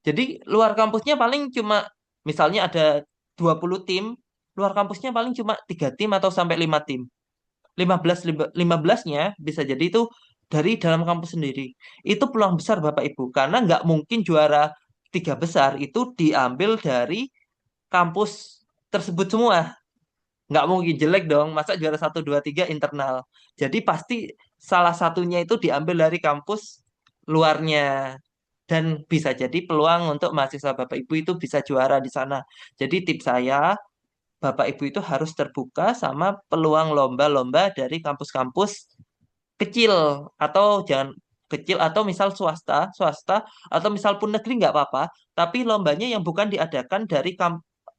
Jadi luar kampusnya paling cuma misalnya ada 20 tim, luar kampusnya paling cuma 3 tim atau sampai 5 tim. 15-nya bisa jadi itu dari dalam kampus sendiri. Itu peluang besar Bapak Ibu, karena nggak mungkin juara tiga besar itu diambil dari kampus tersebut semua. Nggak mungkin jelek dong, masa juara satu 2 3 internal. Jadi pasti salah satunya itu diambil dari kampus luarnya. Dan bisa jadi peluang untuk mahasiswa Bapak Ibu itu bisa juara di sana. Jadi tips saya, Bapak Ibu itu harus terbuka sama peluang lomba-lomba dari kampus-kampus kecil atau jangan kecil atau misal swasta atau misal pun negeri nggak apa-apa, tapi lombanya yang bukan diadakan dari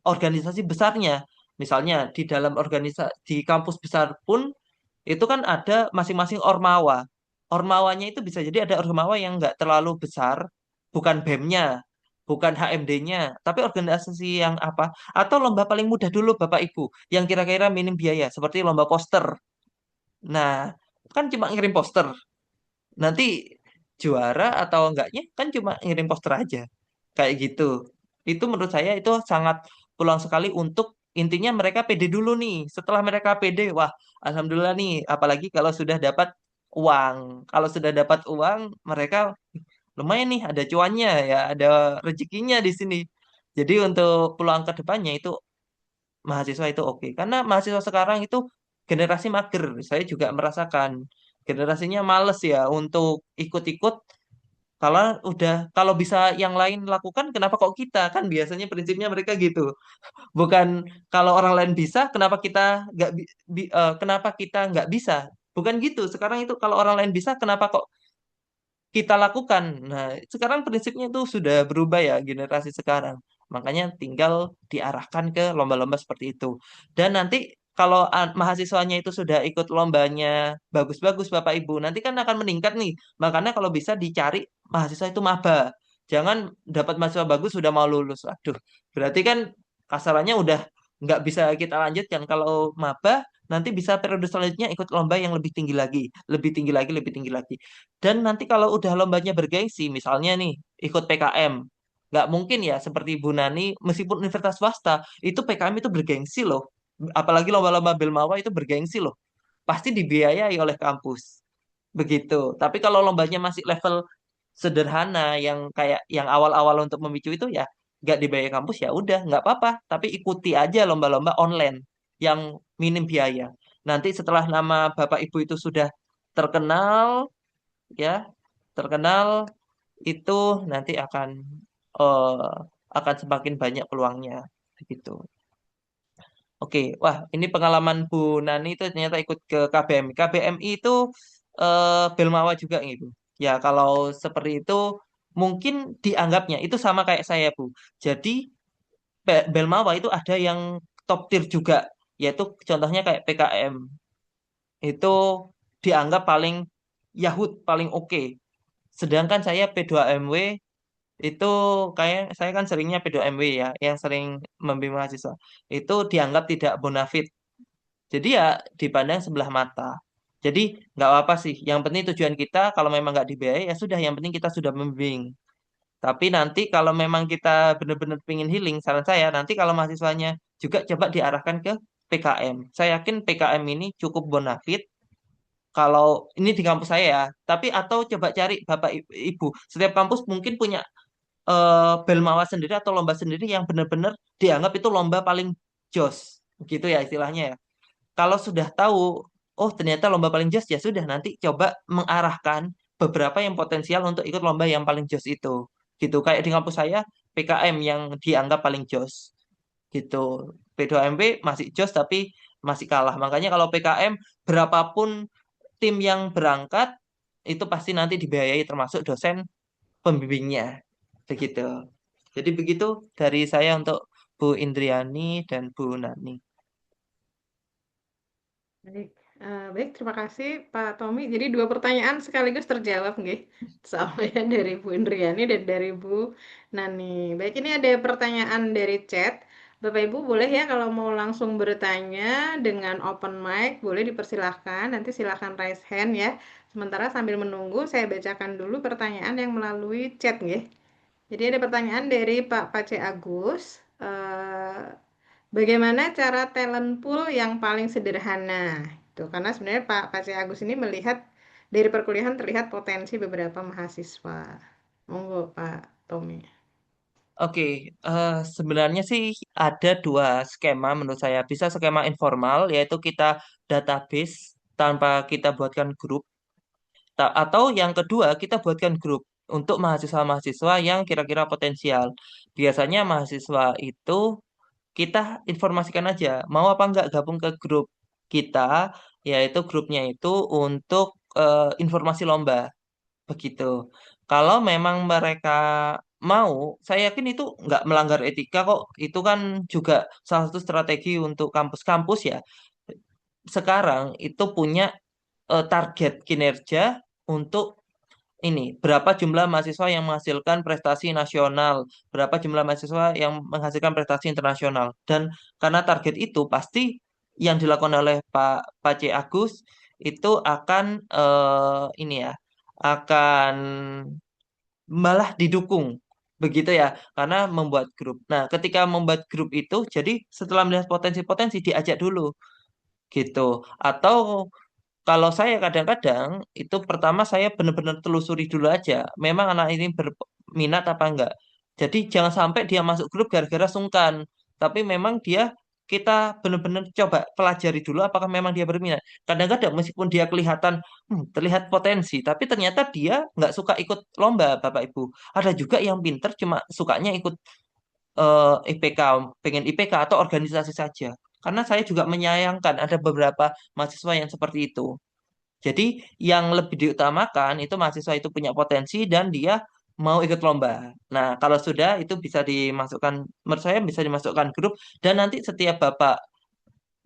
organisasi besarnya. Misalnya di dalam organisasi di kampus besar pun itu kan ada masing-masing ormawa. Ormawanya itu bisa jadi ada ormawa yang nggak terlalu besar, bukan BEM-nya, bukan HMD-nya, tapi organisasi yang apa? Atau lomba paling mudah dulu Bapak Ibu, yang kira-kira minim biaya, seperti lomba poster. Nah, kan cuma ngirim poster. Nanti juara atau enggaknya kan cuma ngirim poster aja. Kayak gitu. Itu menurut saya itu sangat peluang sekali untuk intinya mereka pede dulu nih. Setelah mereka pede, wah, alhamdulillah nih. Apalagi kalau sudah dapat uang. Kalau sudah dapat uang, mereka lumayan nih, ada cuannya ya, ada rezekinya di sini. Jadi untuk peluang ke depannya itu mahasiswa itu oke. Karena mahasiswa sekarang itu generasi mager. Saya juga merasakan generasinya males ya untuk ikut-ikut. Kalau bisa yang lain lakukan, kenapa kok kita? Kan biasanya prinsipnya mereka gitu. Bukan kalau orang lain bisa, kenapa kita nggak bisa? Bukan gitu. Sekarang itu kalau orang lain bisa, kenapa kok kita lakukan? Nah, sekarang prinsipnya itu sudah berubah ya generasi sekarang. Makanya tinggal diarahkan ke lomba-lomba seperti itu. Dan nanti kalau mahasiswanya itu sudah ikut lombanya bagus-bagus Bapak Ibu, nanti kan akan meningkat nih. Makanya kalau bisa dicari mahasiswa itu maba. Jangan dapat mahasiswa bagus sudah mau lulus. Aduh, berarti kan kasarannya udah nggak bisa kita lanjutkan. Kalau maba nanti bisa periode selanjutnya ikut lomba yang lebih tinggi lagi, lebih tinggi lagi, lebih tinggi lagi. Dan nanti kalau udah lombanya bergengsi, misalnya nih ikut PKM, nggak mungkin ya seperti Bu Nani, meskipun universitas swasta, itu PKM itu bergengsi loh. Apalagi lomba-lomba Belmawa itu bergengsi loh. Pasti dibiayai oleh kampus. Begitu. Tapi kalau lombanya masih level sederhana yang kayak yang awal-awal untuk memicu itu ya nggak dibayar kampus ya udah nggak apa-apa. Tapi ikuti aja lomba-lomba online yang minim biaya. Nanti setelah nama Bapak Ibu itu sudah terkenal, ya terkenal itu nanti eh, akan semakin banyak peluangnya begitu. Oke, wah ini pengalaman Bu Nani itu ternyata ikut ke KBMI. KBMI itu Belmawa juga gitu. Ya kalau seperti itu mungkin dianggapnya itu sama kayak saya Bu. Jadi Belmawa itu ada yang top tier juga, yaitu contohnya kayak PKM itu dianggap paling Yahut paling oke. Sedangkan saya P2MW itu kayak saya kan seringnya P2MW ya, yang sering membimbing mahasiswa. Itu dianggap tidak bonafit. Jadi ya dipandang sebelah mata. Jadi nggak apa sih. Yang penting tujuan kita kalau memang nggak dibiayai ya sudah. Yang penting kita sudah membimbing. Tapi nanti kalau memang kita benar-benar pengen healing, saran saya nanti kalau mahasiswanya juga coba diarahkan ke PKM. Saya yakin PKM ini cukup bonafit kalau ini di kampus saya ya. Tapi atau coba cari Bapak Ibu. Setiap kampus mungkin punya Belmawa sendiri atau lomba sendiri yang benar-benar dianggap itu lomba paling jos. Gitu ya istilahnya ya. Kalau sudah tahu, oh ternyata lomba paling jos ya sudah nanti coba mengarahkan beberapa yang potensial untuk ikut lomba yang paling jos itu. Gitu kayak di kampus saya PKM yang dianggap paling jos gitu. P2MP masih jos tapi masih kalah. Makanya kalau PKM berapapun tim yang berangkat itu pasti nanti dibiayai termasuk dosen pembimbingnya. Begitu. Jadi begitu dari saya untuk Bu Indriani dan Bu Nani. Baik, baik, terima kasih Pak Tommy. Jadi dua pertanyaan sekaligus terjawab, nggih. Soalnya dari Bu Indriani dan dari Bu Nani. Baik, ini ada pertanyaan dari chat. Bapak Ibu boleh ya kalau mau langsung bertanya dengan open mic, boleh dipersilahkan. Nanti silahkan raise hand ya. Sementara sambil menunggu, saya bacakan dulu pertanyaan yang melalui chat, nggih. Jadi ada pertanyaan dari Pak Pace Agus. Bagaimana cara talent pool yang paling sederhana? Itu karena sebenarnya Pak C. Agus ini melihat dari perkuliahan terlihat potensi beberapa mahasiswa. Monggo Pak Tommy. Oke, sebenarnya sih ada dua skema menurut saya. Bisa skema informal, yaitu kita database tanpa kita buatkan grup. Atau yang kedua, kita buatkan grup untuk mahasiswa-mahasiswa yang kira-kira potensial. Biasanya mahasiswa itu kita informasikan aja, mau apa enggak gabung ke grup kita, yaitu grupnya itu untuk informasi lomba. Begitu. Kalau memang mereka mau, saya yakin itu nggak melanggar etika kok. Itu kan juga salah satu strategi untuk kampus-kampus ya. Sekarang itu punya target kinerja untuk ini berapa jumlah mahasiswa yang menghasilkan prestasi nasional, berapa jumlah mahasiswa yang menghasilkan prestasi internasional. Dan karena target itu pasti yang dilakukan oleh Pak C. Agus itu akan ini ya akan malah didukung. begitu ya, karena membuat grup. Nah, ketika membuat grup itu, jadi setelah melihat potensi-potensi diajak dulu gitu. Atau kalau saya kadang-kadang itu pertama saya benar-benar telusuri dulu aja, memang anak ini berminat apa enggak. Jadi jangan sampai dia masuk grup gara-gara sungkan, tapi memang dia kita benar-benar coba pelajari dulu apakah memang dia berminat. Kadang-kadang meskipun dia kelihatan terlihat potensi, tapi ternyata dia nggak suka ikut lomba, Bapak Ibu. Ada juga yang pinter cuma sukanya ikut IPK, pengen IPK atau organisasi saja. Karena saya juga menyayangkan ada beberapa mahasiswa yang seperti itu. Jadi yang lebih diutamakan itu mahasiswa itu punya potensi dan dia mau ikut lomba. Nah, kalau sudah itu bisa dimasukkan, menurut saya bisa dimasukkan grup dan nanti setiap Bapak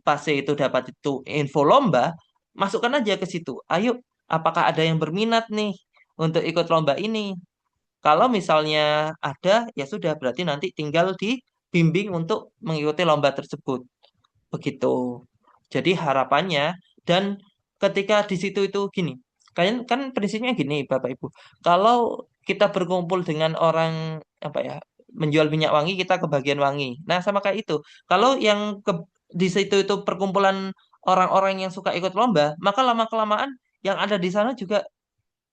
Pase itu dapat itu info lomba, masukkan aja ke situ. Ayo, apakah ada yang berminat nih untuk ikut lomba ini? Kalau misalnya ada, ya sudah berarti nanti tinggal dibimbing untuk mengikuti lomba tersebut. Begitu. Jadi harapannya dan ketika di situ itu gini, kalian kan prinsipnya gini Bapak Ibu. Kalau kita berkumpul dengan orang apa ya, menjual minyak wangi, kita kebagian wangi. Nah, sama kayak itu. Kalau yang di situ itu perkumpulan orang-orang yang suka ikut lomba, maka lama-kelamaan yang ada di sana juga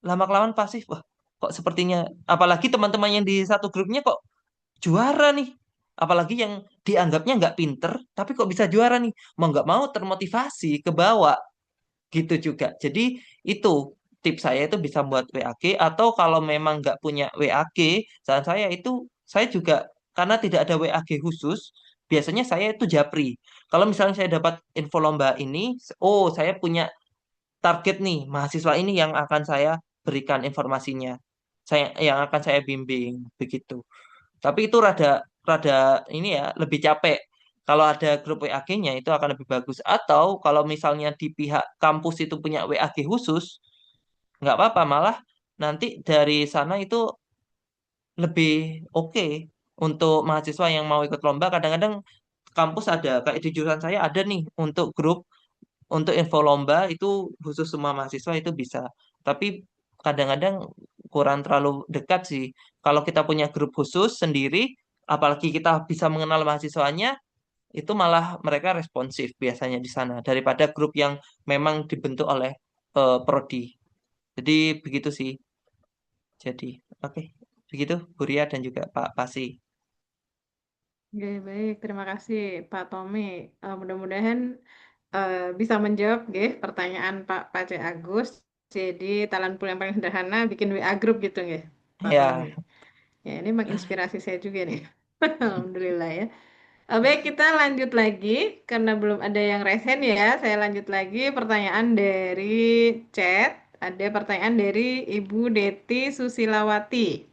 lama-kelamaan pasif. Wah, kok sepertinya apalagi teman-teman yang di satu grupnya kok juara nih. Apalagi yang dianggapnya nggak pinter, tapi kok bisa juara nih. Mau nggak mau termotivasi ke bawah gitu juga. Jadi itu tips saya itu bisa buat WAG atau kalau memang nggak punya WAG, saran saya itu saya juga karena tidak ada WAG khusus, biasanya saya itu japri. Kalau misalnya saya dapat info lomba ini, oh saya punya target nih mahasiswa ini yang akan saya berikan informasinya. Saya yang akan saya bimbing begitu. Tapi itu rada rada ini ya lebih capek. Kalau ada grup WAG-nya itu akan lebih bagus. Atau kalau misalnya di pihak kampus itu punya WAG khusus, nggak apa-apa malah nanti dari sana itu lebih oke untuk mahasiswa yang mau ikut lomba. Kadang-kadang kampus ada kayak di jurusan saya ada nih untuk grup untuk info lomba itu khusus semua mahasiswa itu bisa. Tapi kadang-kadang kurang terlalu dekat sih. Kalau kita punya grup khusus sendiri, apalagi kita bisa mengenal mahasiswanya, itu malah mereka responsif biasanya di sana daripada grup yang memang dibentuk oleh prodi. Jadi begitu sih. Jadi oke, begitu Bu Ria dan juga Pak Pasi. Oke, baik. Terima kasih Pak Tommy. Mudah-mudahan bisa menjawab nggih, pertanyaan Pak Pace Agus. Jadi talent pool yang paling sederhana bikin WA group gitu nggih, Pak Tommy. Ya, Ya, ini menginspirasi saya juga nih. Alhamdulillah ya. Baik, kita lanjut lagi karena belum ada yang resen ya. Saya lanjut lagi pertanyaan dari chat. Ada pertanyaan dari Ibu Deti Susilawati.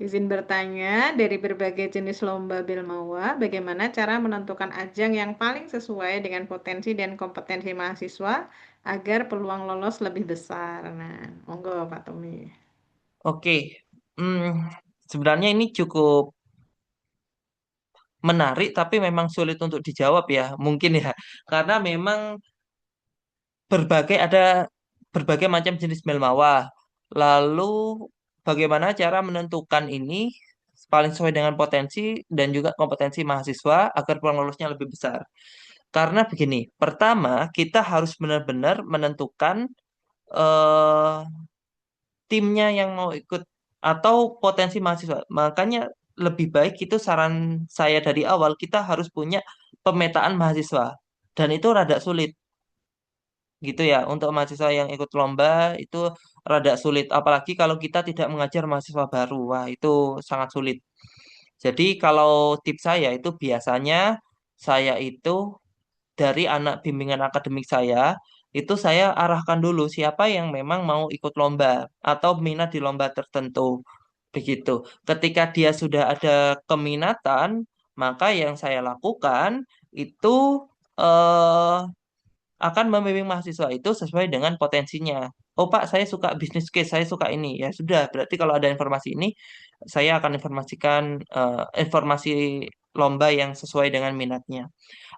Izin bertanya, dari berbagai jenis lomba Bilmawa, bagaimana cara menentukan ajang yang paling sesuai dengan potensi dan kompetensi mahasiswa agar peluang lolos lebih besar? Nah, monggo Pak Tommy. oke. Hmm, sebenarnya ini cukup menarik tapi memang sulit untuk dijawab ya mungkin ya karena memang ada berbagai macam jenis melmawah lalu bagaimana cara menentukan ini paling sesuai dengan potensi dan juga kompetensi mahasiswa agar peluang lolusnya lebih besar karena begini pertama kita harus benar-benar menentukan eh, timnya yang mau ikut atau potensi mahasiswa. Makanya lebih baik itu saran saya dari awal kita harus punya pemetaan mahasiswa. Dan itu rada sulit gitu ya untuk mahasiswa yang ikut lomba itu rada sulit apalagi kalau kita tidak mengajar mahasiswa baru. Wah, itu sangat sulit. Jadi kalau tips saya itu biasanya saya itu dari anak bimbingan akademik saya, itu saya arahkan dulu siapa yang memang mau ikut lomba atau minat di lomba tertentu. Begitu. Ketika dia sudah ada keminatan, maka yang saya lakukan itu eh, akan membimbing mahasiswa itu sesuai dengan potensinya. Oh Pak, saya suka bisnis case, saya suka ini. Ya sudah, berarti kalau ada informasi ini, saya akan informasikan informasi lomba yang sesuai dengan minatnya.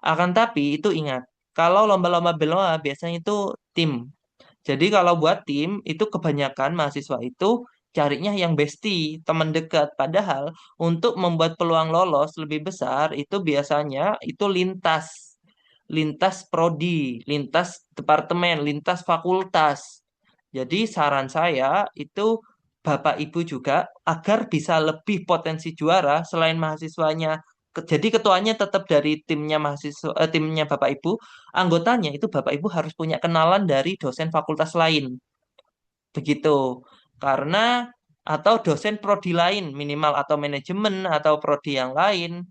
Akan tapi itu ingat, kalau lomba-lomba bela biasanya itu tim. Jadi kalau buat tim itu kebanyakan mahasiswa itu carinya yang bestie, teman dekat. Padahal untuk membuat peluang lolos lebih besar itu biasanya itu lintas prodi, lintas departemen, lintas fakultas. Jadi saran saya itu Bapak Ibu juga agar bisa lebih potensi juara selain mahasiswanya. Jadi ketuanya tetap dari timnya mahasiswa, timnya Bapak Ibu, anggotanya itu Bapak Ibu harus punya kenalan dari dosen fakultas lain. Begitu. Karena atau dosen prodi lain minimal atau manajemen atau prodi yang lain.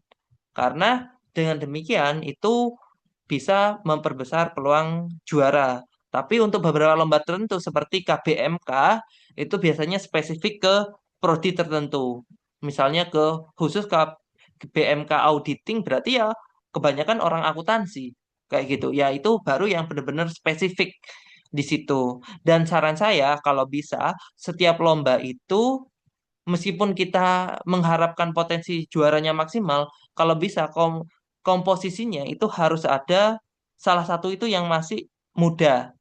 Karena dengan demikian itu bisa memperbesar peluang juara. Tapi untuk beberapa lomba tertentu seperti KBMK itu biasanya spesifik ke prodi tertentu. Misalnya ke khusus KBMK auditing berarti ya kebanyakan orang akuntansi kayak gitu. Ya itu baru yang benar-benar spesifik di situ. Dan saran saya kalau bisa setiap lomba itu meskipun kita mengharapkan potensi juaranya maksimal, kalau bisa komposisinya itu harus ada salah satu itu yang masih muda.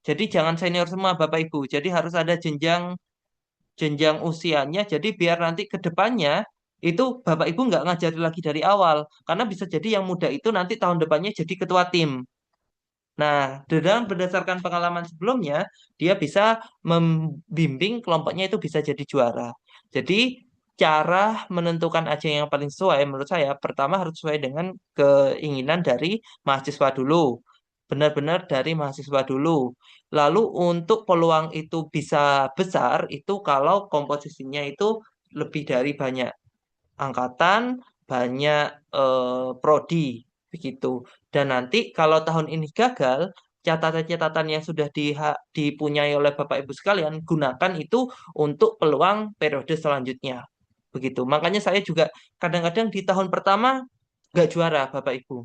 Jadi jangan senior semua Bapak Ibu. Jadi harus ada jenjang jenjang usianya. Jadi biar nanti ke depannya itu Bapak Ibu nggak ngajari lagi dari awal. Karena bisa jadi yang muda itu nanti tahun depannya jadi ketua tim. Nah, dengan berdasarkan pengalaman sebelumnya, dia bisa membimbing kelompoknya itu bisa jadi juara. Jadi, cara menentukan ajang yang paling sesuai menurut saya, pertama harus sesuai dengan keinginan dari mahasiswa dulu. Benar-benar dari mahasiswa dulu. Lalu untuk peluang itu bisa besar, itu kalau komposisinya itu lebih dari banyak angkatan, banyak prodi, begitu. Dan nanti kalau tahun ini gagal, catatan-catatan yang sudah dipunyai oleh Bapak Ibu sekalian, gunakan itu untuk peluang periode selanjutnya. Begitu. Makanya saya juga kadang-kadang di tahun pertama nggak juara, Bapak Ibu.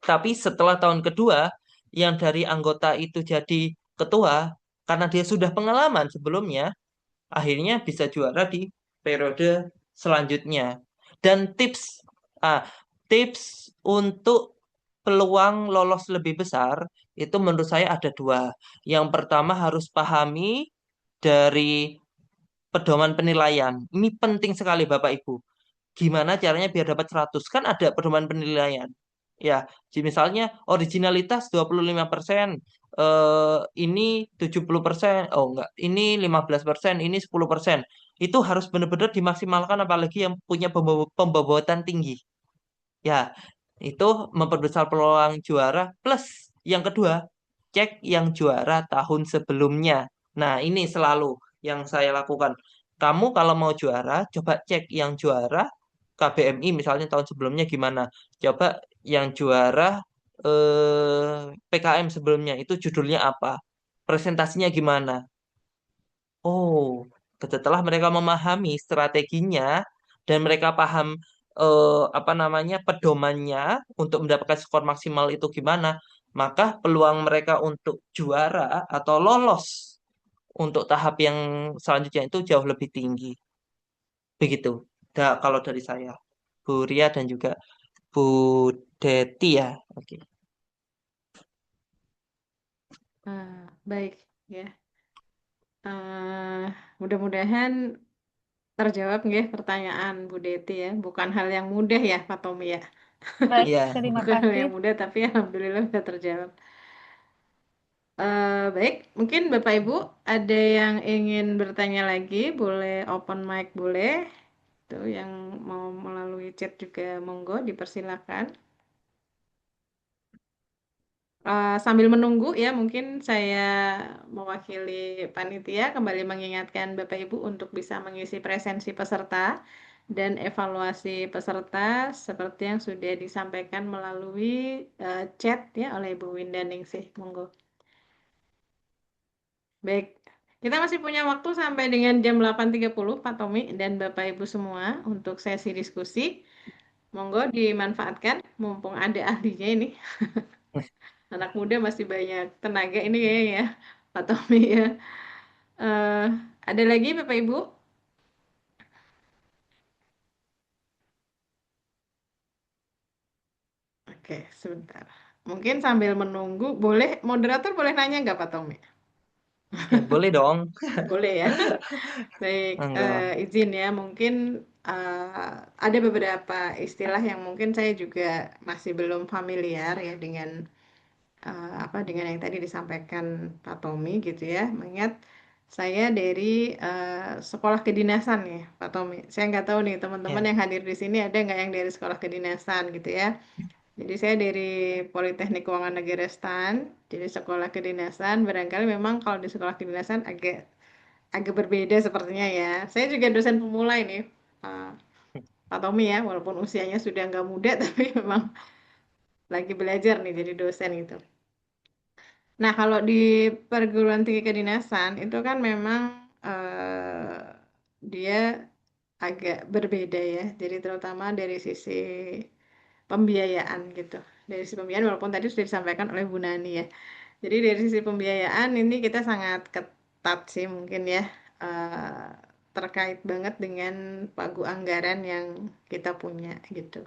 Tapi setelah tahun kedua, yang dari anggota itu jadi ketua, karena dia sudah pengalaman sebelumnya, akhirnya bisa juara di periode selanjutnya. Dan ah, tips untuk peluang lolos lebih besar itu menurut saya ada dua. Yang pertama harus pahami dari pedoman penilaian. Ini penting sekali Bapak Ibu. Gimana caranya biar dapat 100? Kan ada pedoman penilaian. Ya, misalnya originalitas 25%, ini 70%, oh enggak, ini 15%, ini 10%. Itu harus benar-benar dimaksimalkan apalagi yang punya pembobot tinggi. Ya, itu memperbesar peluang juara. Plus yang kedua, cek yang juara tahun sebelumnya. Nah, ini selalu yang saya lakukan. Kamu kalau mau juara, coba cek yang juara KBMI misalnya tahun sebelumnya gimana. Coba yang juara PKM sebelumnya itu judulnya apa? Presentasinya gimana? Oh, setelah mereka memahami strateginya dan mereka paham apa namanya pedomannya untuk mendapatkan skor maksimal itu gimana, maka peluang mereka untuk juara atau lolos untuk tahap yang selanjutnya itu jauh lebih tinggi. Begitu. Kalau dari saya, Bu Ria dan juga Bu Deti ya. Oke. Baik ya. Mudah-mudahan terjawab nggih pertanyaan Bu Deti ya. Bukan hal yang mudah ya, Pak Tommy ya. Baik, Iya. terima Bukan hal kasih. yang mudah, tapi alhamdulillah sudah terjawab. Baik, mungkin Bapak Ibu ada yang ingin bertanya lagi, boleh open mic boleh. Itu yang mau melalui chat juga monggo dipersilakan. Sambil menunggu ya, mungkin saya mewakili panitia kembali mengingatkan Bapak Ibu untuk bisa mengisi presensi peserta dan evaluasi peserta seperti yang sudah disampaikan melalui chat ya oleh Ibu Windaningsih. Monggo. Baik, kita masih punya waktu sampai dengan jam 8.30 Pak Tommy dan Bapak Ibu semua untuk sesi diskusi. Monggo dimanfaatkan mumpung ada ahlinya ini. Anak muda masih banyak tenaga ini kayaknya ya, Pak Tommy ya. Eh, ada lagi Bapak Ibu? Oke, sebentar. Mungkin sambil menunggu, boleh moderator boleh nanya nggak Pak Tommy? Oke, boleh dong. Boleh ya. Baik, Enggak. izin ya, mungkin ada beberapa istilah yang mungkin saya juga masih belum familiar ya dengan apa dengan yang tadi disampaikan Pak Tommy gitu ya. Mengingat saya dari sekolah kedinasan ya, Pak Tommy. Saya nggak tahu nih teman-teman Ya. yang hadir di sini ada nggak yang dari sekolah kedinasan gitu ya. Jadi saya dari Politeknik Keuangan Negara STAN, jadi sekolah kedinasan. Barangkali memang kalau di sekolah kedinasan agak agak berbeda sepertinya ya. Saya juga dosen pemula ini, uh, Pak Tommy ya, walaupun usianya sudah nggak muda, tapi memang lagi belajar nih jadi dosen gitu. Nah, kalau di perguruan tinggi kedinasan itu kan memang dia agak berbeda ya. Jadi terutama dari sisi pembiayaan gitu. Dari sisi pembiayaan walaupun tadi sudah disampaikan oleh Bu Nani ya. Jadi dari sisi pembiayaan ini kita sangat ketat sih mungkin ya. eh, Terkait banget dengan pagu anggaran yang kita punya gitu.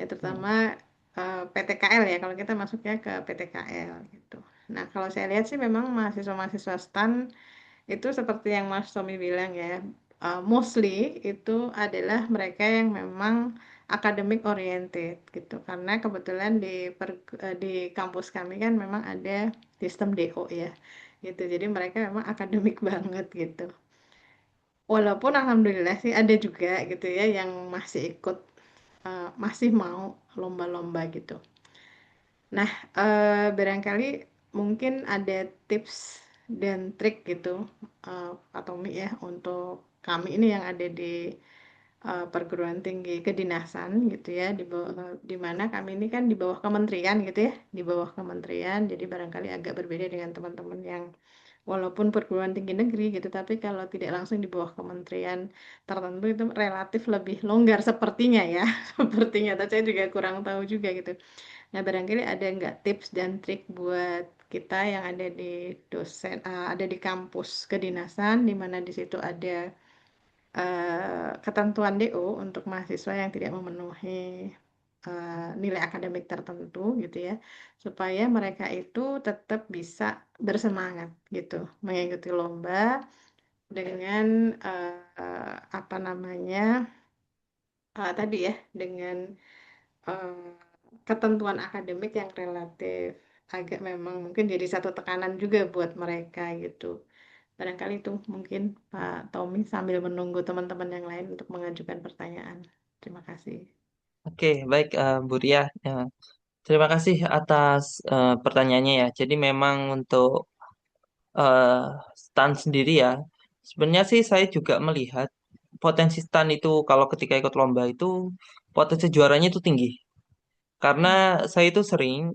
Ya terutama PTKL ya kalau kita masuknya ke PTKL gitu. Nah, kalau saya lihat sih memang mahasiswa-mahasiswa STAN itu seperti yang Mas Tommy bilang ya, mostly itu adalah mereka yang memang academic oriented gitu. Karena kebetulan di kampus kami kan memang ada sistem DO ya, gitu. Jadi mereka memang akademik banget gitu. Walaupun alhamdulillah sih ada juga gitu ya yang masih ikut, masih mau lomba-lomba gitu. Nah, barangkali mungkin ada tips dan trik gitu, Pak Tommy ya, untuk kami ini yang ada di perguruan tinggi kedinasan gitu ya, di mana kami ini kan di bawah kementerian gitu ya, di bawah kementerian, jadi barangkali agak berbeda dengan teman-teman yang walaupun perguruan tinggi negeri gitu, tapi kalau tidak langsung di bawah kementerian tertentu itu relatif lebih longgar sepertinya ya, sepertinya, tapi saya juga kurang tahu juga gitu. Nah, barangkali ada nggak tips dan trik buat kita yang ada di ada di kampus kedinasan, di mana di situ ada ketentuan DO untuk mahasiswa yang tidak memenuhi nilai akademik tertentu gitu ya, supaya mereka itu tetap bisa bersemangat gitu, mengikuti lomba dengan apa namanya tadi ya, dengan eh, ketentuan akademik yang relatif agak memang mungkin jadi satu tekanan juga buat mereka gitu. Barangkali itu mungkin Pak Tommy sambil menunggu teman-teman yang lain untuk mengajukan pertanyaan. Terima kasih. Oke, baik Bu Ria. Ya, terima kasih atas pertanyaannya ya. Jadi memang untuk eh stan sendiri ya, sebenarnya sih saya juga melihat potensi stan itu kalau ketika ikut lomba itu potensi juaranya itu tinggi. Karena saya itu sering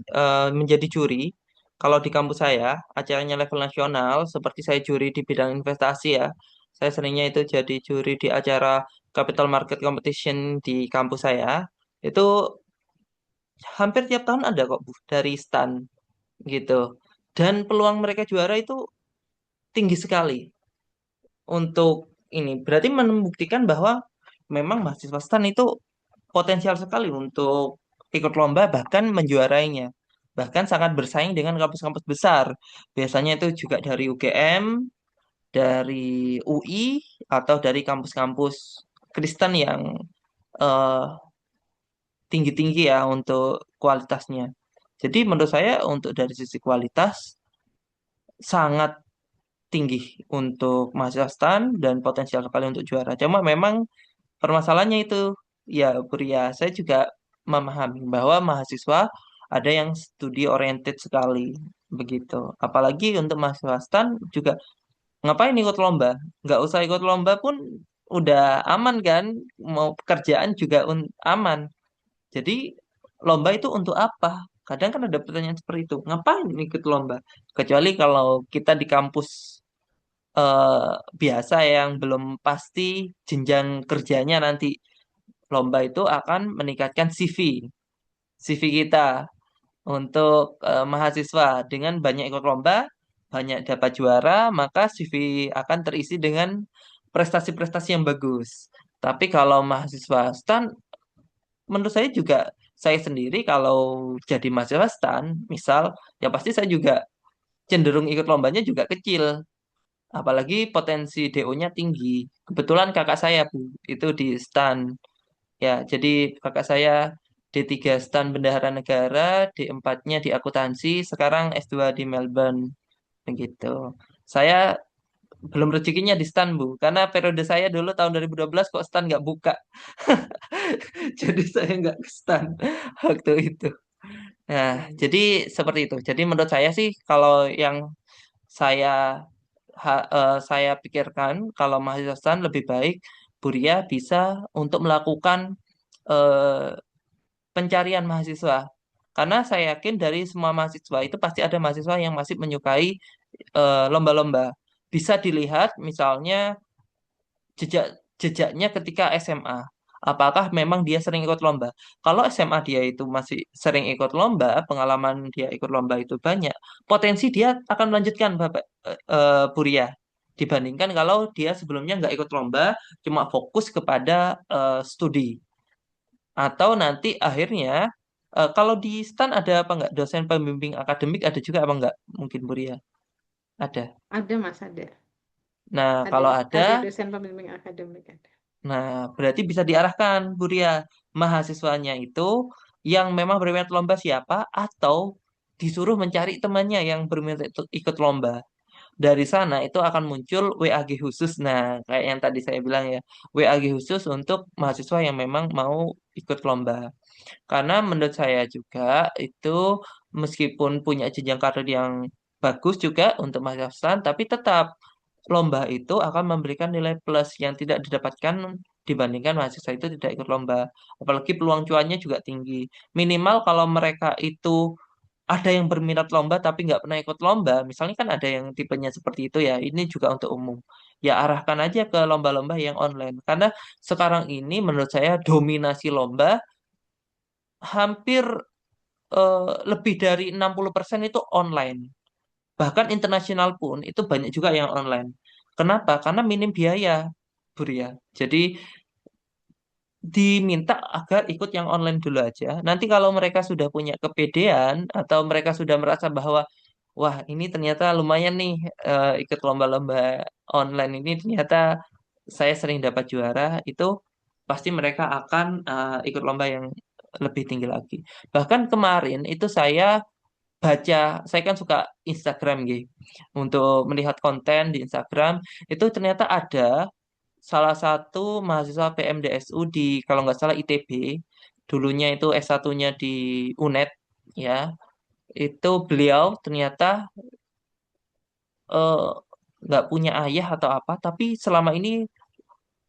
menjadi juri. Kalau di kampus saya, acaranya level nasional, seperti saya juri di bidang investasi ya. Saya seringnya itu jadi juri di acara Capital Market Competition di kampus saya. Itu hampir tiap tahun ada kok Bu, dari stan gitu. Dan peluang mereka juara itu tinggi sekali untuk ini. Berarti membuktikan bahwa memang mahasiswa stan itu potensial sekali untuk ikut lomba bahkan menjuarainya. Bahkan sangat bersaing dengan kampus-kampus besar. Biasanya itu juga dari UGM, dari UI, atau dari kampus-kampus Kristen yang eh, tinggi-tinggi ya untuk kualitasnya. Jadi menurut saya untuk dari sisi kualitas sangat tinggi untuk mahasiswa STAN dan potensial sekali untuk juara. Cuma memang permasalahannya itu ya Pria, saya juga memahami bahwa mahasiswa ada yang studi oriented sekali begitu. Apalagi untuk mahasiswa STAN juga ngapain ikut lomba? Nggak usah ikut lomba pun udah aman kan? Mau pekerjaan juga aman. Jadi lomba itu untuk apa? Kadang kan ada pertanyaan seperti itu. Ngapain ikut lomba? Kecuali kalau kita di kampus eh, biasa yang belum pasti jenjang kerjanya nanti. Lomba itu akan meningkatkan CV kita untuk mahasiswa dengan banyak ikut lomba, banyak dapat juara, maka CV akan terisi dengan prestasi-prestasi yang bagus. Tapi kalau mahasiswa STAN, menurut saya juga saya sendiri kalau jadi mahasiswa STAN, misal, ya pasti saya juga cenderung ikut lombanya juga kecil. Apalagi potensi DO-nya tinggi. Kebetulan kakak saya, Bu, itu di STAN. Ya, jadi kakak saya D3 STAN Bendahara Negara, D4-nya di akuntansi, sekarang S2 di Melbourne. Begitu. Saya belum rezekinya di STAN, Bu. Karena periode saya dulu tahun 2012 kok STAN nggak buka. Jadi saya nggak ke STAN waktu itu. Nah, jadi seperti itu. Jadi menurut saya sih kalau yang saya saya pikirkan kalau mahasiswa STAN lebih baik Buria bisa untuk melakukan eh, pencarian mahasiswa. Karena saya yakin dari semua mahasiswa itu pasti ada mahasiswa yang masih menyukai lomba-lomba. Bisa dilihat misalnya jejak jejaknya ketika SMA. Apakah memang dia sering ikut lomba? Kalau SMA dia itu masih sering ikut lomba, pengalaman dia ikut lomba itu banyak, potensi dia akan melanjutkan Bapak Buria. Dibandingkan kalau dia sebelumnya nggak ikut lomba, cuma fokus kepada studi. Atau nanti akhirnya, kalau di STAN ada apa nggak? Dosen pembimbing akademik ada juga apa nggak? Mungkin Buria. Ada. Ada Mas, ada. Nah, Ada kalau ada ada, dosen pembimbing akademik ada. nah, berarti bisa diarahkan, Bu Ria, mahasiswanya itu yang memang berminat lomba siapa, atau disuruh mencari temannya yang berminat ikut lomba. Dari sana itu akan muncul WAG khusus. Nah, kayak yang tadi saya bilang ya, WAG khusus untuk mahasiswa yang memang mau ikut lomba. Karena menurut saya juga itu meskipun punya jenjang karir yang bagus juga untuk mahasiswa, tapi tetap lomba itu akan memberikan nilai plus yang tidak didapatkan dibandingkan mahasiswa itu tidak ikut lomba. Apalagi peluang cuannya juga tinggi. Minimal kalau mereka itu ada yang berminat lomba tapi nggak pernah ikut lomba, misalnya kan ada yang tipenya seperti itu ya. Ini juga untuk umum. Ya arahkan aja ke lomba-lomba yang online. Karena sekarang ini menurut saya dominasi lomba hampir lebih dari 60% itu online. Bahkan internasional pun itu banyak juga yang online. Kenapa? Karena minim biaya, Buria. Jadi diminta agar ikut yang online dulu aja. Nanti kalau mereka sudah punya kepedean atau mereka sudah merasa bahwa wah ini ternyata lumayan nih ikut lomba-lomba online ini ternyata saya sering dapat juara, itu pasti mereka akan ikut lomba yang lebih tinggi lagi. Bahkan kemarin itu baca, saya kan suka Instagram gitu. Untuk melihat konten di Instagram, itu ternyata ada salah satu mahasiswa PMDSU di kalau nggak salah ITB, dulunya itu S1-nya di UNED ya. Itu beliau ternyata eh, nggak punya ayah atau apa, tapi selama ini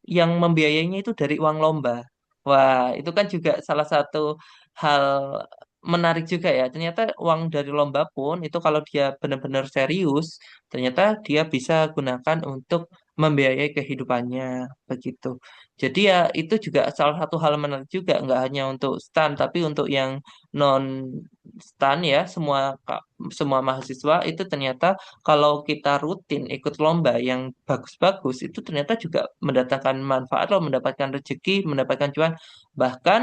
yang membiayainya itu dari uang lomba. Wah, itu kan juga salah satu hal menarik juga ya. Ternyata uang dari lomba pun itu kalau dia benar-benar serius, ternyata dia bisa gunakan untuk membiayai kehidupannya begitu. Jadi ya itu juga salah satu hal menarik juga, nggak hanya untuk stan, tapi untuk yang non stan ya, semua mahasiswa itu ternyata kalau kita rutin ikut lomba yang bagus-bagus itu ternyata juga mendatangkan manfaat loh, mendapatkan rezeki, mendapatkan cuan. Bahkan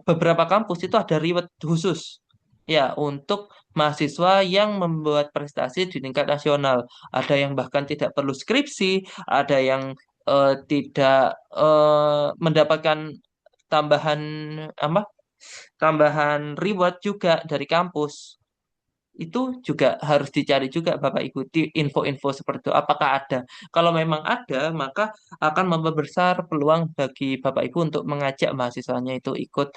beberapa kampus itu ada reward khusus ya untuk mahasiswa yang membuat prestasi di tingkat nasional. Ada yang bahkan tidak perlu skripsi, ada yang tidak mendapatkan tambahan apa? Tambahan reward juga dari kampus. Itu juga harus dicari juga Bapak Ibu di info-info seperti itu. Apakah ada? Kalau memang ada, maka akan memperbesar peluang bagi Bapak Ibu untuk mengajak mahasiswanya itu ikut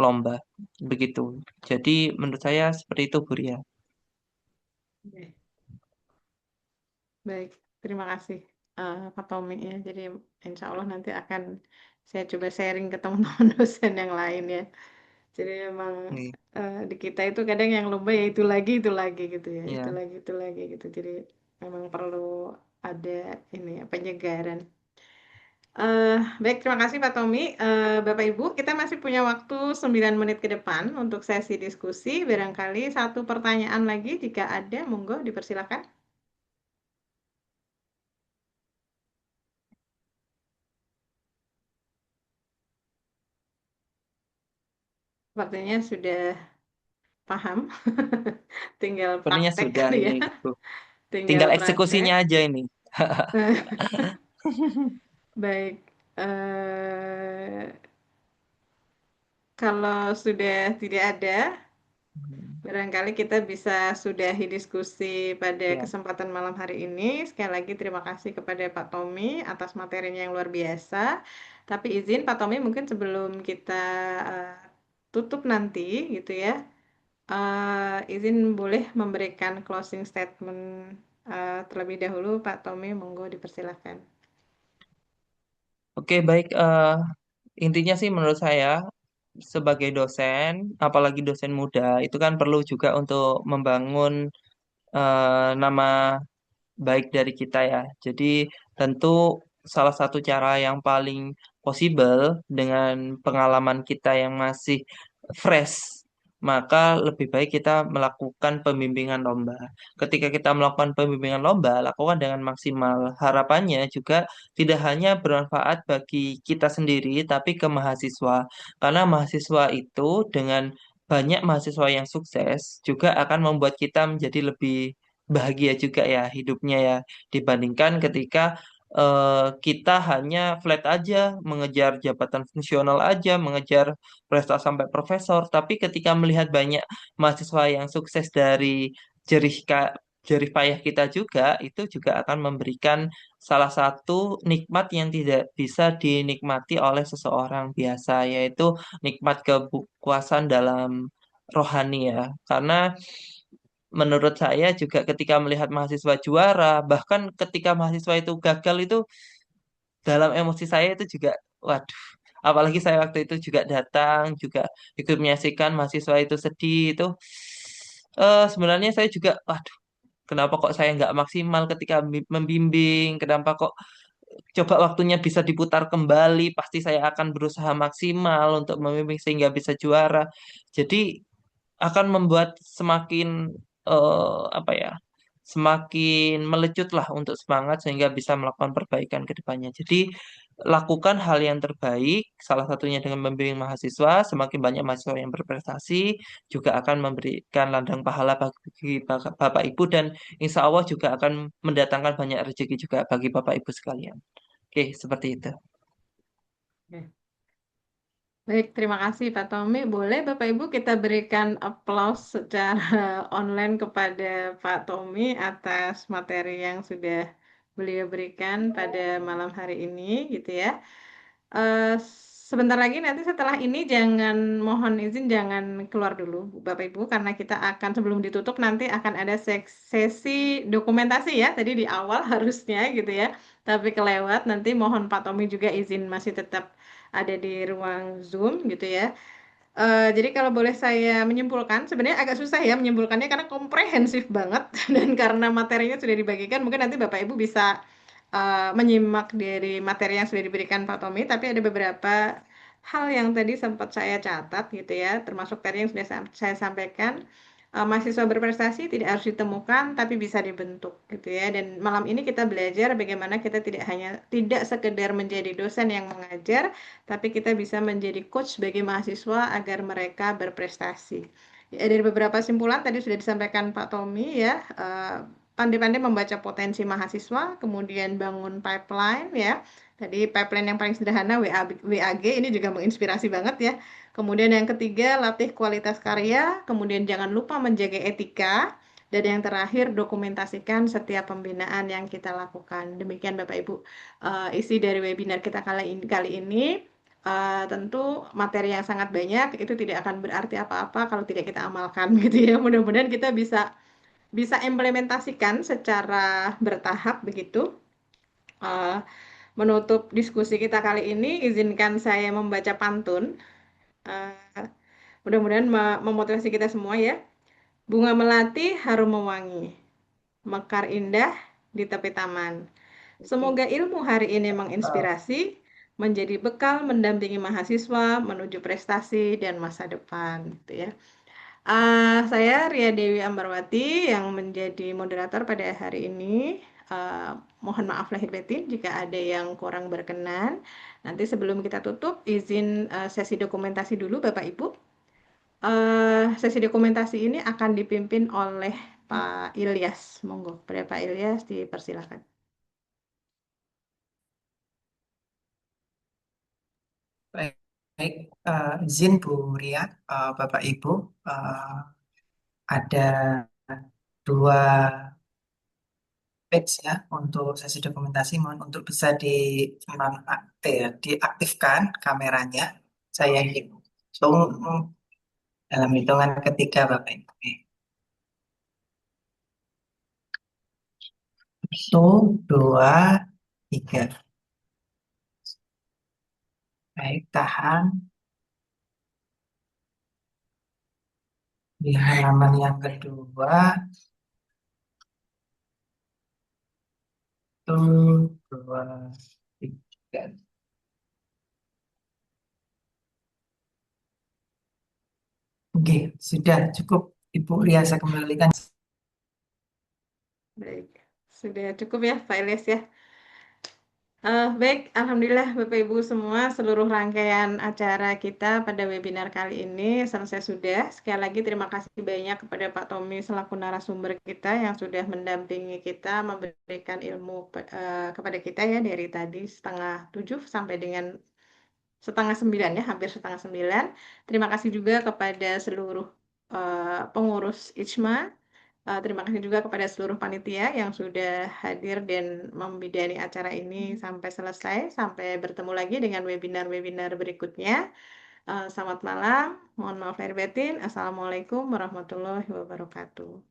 lomba. Begitu. Jadi menurut saya seperti itu, Bu Ria. Oke. Baik, terima kasih Pak Tommy ya. Jadi insya Allah nanti akan saya coba sharing ke teman-teman dosen yang lain ya. Jadi memang Nih, di kita itu kadang yang lomba ya itu lagi gitu ya, ya. itu lagi gitu. Jadi memang perlu ada ini ya, penyegaran. Eh, Baik, terima kasih Pak Tommy. Bapak Ibu, kita masih punya waktu 9 menit ke depan untuk sesi diskusi. Barangkali satu pertanyaan lagi jika ada, monggo dipersilakan. Sepertinya sudah paham. Tinggal Sepertinya praktek sudah kali ini ya, Bu. tinggal Tinggal praktek. eksekusinya aja ini. Baik, eh, kalau sudah tidak ada, barangkali kita bisa sudahi diskusi pada Ya. kesempatan malam hari ini. Sekali lagi terima kasih kepada Pak Tommy atas materinya yang luar biasa. Tapi izin Pak Tommy mungkin sebelum kita eh, tutup nanti gitu ya, izin boleh memberikan closing statement terlebih dahulu Pak Tommy, monggo dipersilakan. Oke, baik. Intinya sih menurut saya sebagai dosen, apalagi dosen muda, itu kan perlu juga untuk membangun nama baik dari kita ya. Jadi tentu salah satu cara yang paling possible dengan pengalaman kita yang masih fresh, maka lebih baik kita melakukan pembimbingan lomba. Ketika kita melakukan pembimbingan lomba, lakukan dengan maksimal. Harapannya juga tidak hanya bermanfaat bagi kita sendiri, tapi ke mahasiswa. Karena mahasiswa itu dengan banyak mahasiswa yang sukses juga akan membuat kita menjadi lebih bahagia juga ya hidupnya ya dibandingkan ketika kita hanya flat aja mengejar jabatan fungsional aja mengejar prestasi sampai profesor tapi ketika melihat banyak mahasiswa yang sukses dari jerih jerih payah kita juga itu juga akan memberikan salah satu nikmat yang tidak bisa dinikmati oleh seseorang biasa yaitu nikmat kepuasan dalam rohani ya karena menurut saya juga ketika melihat mahasiswa juara, bahkan ketika mahasiswa itu gagal itu dalam emosi saya itu juga, waduh, apalagi saya waktu itu juga datang, juga ikut menyaksikan mahasiswa itu sedih itu, sebenarnya saya juga, waduh, kenapa kok saya nggak maksimal ketika membimbing, kenapa kok coba waktunya bisa diputar kembali, pasti saya akan berusaha maksimal untuk membimbing sehingga bisa juara. Jadi akan membuat semakin apa ya semakin melecut lah untuk semangat sehingga bisa melakukan perbaikan ke depannya. Jadi lakukan hal yang terbaik, salah satunya dengan membimbing mahasiswa, semakin banyak mahasiswa yang berprestasi juga akan memberikan ladang pahala bagi Bapak Ibu dan insya Allah juga akan mendatangkan banyak rezeki juga bagi Bapak Ibu sekalian. Oke, seperti itu. Oke. Baik, terima kasih Pak Tommy. Boleh Bapak Ibu kita berikan aplaus secara online kepada Pak Tommy atas materi yang sudah beliau berikan pada malam hari ini, gitu ya. Eh, Sebentar lagi nanti setelah ini jangan mohon izin jangan keluar dulu Bapak Ibu karena kita akan sebelum ditutup nanti akan ada sesi dokumentasi ya tadi di awal harusnya gitu ya tapi kelewat nanti mohon Pak Tommy juga izin masih tetap ada di ruang Zoom gitu ya. Jadi kalau boleh saya menyimpulkan, sebenarnya agak susah ya menyimpulkannya karena komprehensif banget dan karena materinya sudah dibagikan, mungkin nanti Bapak Ibu bisa menyimak dari materi yang sudah diberikan Pak Tommy, tapi ada beberapa hal yang tadi sempat saya catat gitu ya, termasuk tadi yang sudah saya sampaikan. Mahasiswa berprestasi tidak harus ditemukan, tapi bisa dibentuk gitu ya. Dan malam ini kita belajar bagaimana kita tidak sekedar menjadi dosen yang mengajar, tapi kita bisa menjadi coach bagi mahasiswa agar mereka berprestasi. Ya, dari beberapa simpulan tadi sudah disampaikan Pak Tommy ya, pandai-pandai membaca potensi mahasiswa, kemudian bangun pipeline ya. Tadi pipeline yang paling sederhana WAG ini juga menginspirasi banget ya. Kemudian yang ketiga latih kualitas karya, kemudian jangan lupa menjaga etika. Dan yang terakhir, dokumentasikan setiap pembinaan yang kita lakukan. Demikian Bapak Ibu, isi dari webinar kita kali ini. Tentu materi yang sangat banyak itu tidak akan berarti apa-apa kalau tidak kita amalkan gitu ya. Mudah-mudahan kita bisa bisa implementasikan secara bertahap begitu. Eh, Menutup diskusi kita kali ini, izinkan saya membaca pantun. Eh, Mudah-mudahan memotivasi kita semua ya. Bunga melati harum mewangi, mekar indah di tepi taman. Semoga ilmu hari ini menginspirasi, menjadi bekal mendampingi mahasiswa menuju prestasi dan masa depan. Gitu ya. Saya Ria Dewi Ambarwati yang menjadi moderator pada hari ini. Mohon maaf lahir batin jika ada yang kurang berkenan. Nanti sebelum kita tutup, izin sesi dokumentasi dulu Bapak Ibu. Sesi dokumentasi ini akan dipimpin oleh Pak Ilyas. Monggo, pada Pak Ilyas dipersilakan. Baik, baik. Izin Bu Ria, Bapak Ibu, eh, ada dua page ya untuk sesi dokumentasi. Mohon untuk bisa diaktifkan kameranya. Saya hitung dalam hitungan ketiga, Bapak Ibu. Satu, dua, tiga. Baik, tahan di halaman yang kedua. Satu, dua, tiga. Oke, sudah cukup. Ibu Ria, saya kembalikan. Baik, sudah cukup ya Pak Ilyas ya. Baik, Alhamdulillah Bapak Ibu semua, seluruh rangkaian acara kita pada webinar kali ini selesai sudah. Sekali lagi terima kasih banyak kepada Pak Tommy selaku narasumber kita yang sudah mendampingi kita, memberikan ilmu kepada kita ya dari tadi setengah 7 sampai dengan setengah 9 ya, hampir setengah 9. Terima kasih juga kepada seluruh pengurus IJMA. Terima kasih juga kepada seluruh panitia yang sudah hadir dan membidani acara ini sampai selesai. Sampai bertemu lagi dengan webinar-webinar berikutnya. Selamat malam. Mohon maaf lahir batin. Assalamualaikum warahmatullahi wabarakatuh.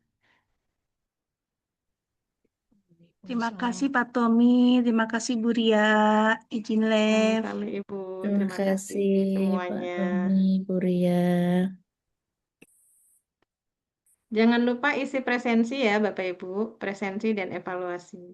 Terima kasih Pak Tommy, terima kasih Bu Ria, izin live. Sami Ibu. Terima Terima kasih kasih Pak semuanya. Tommy, Bu Ria. Jangan lupa isi presensi ya Bapak Ibu, presensi dan evaluasi.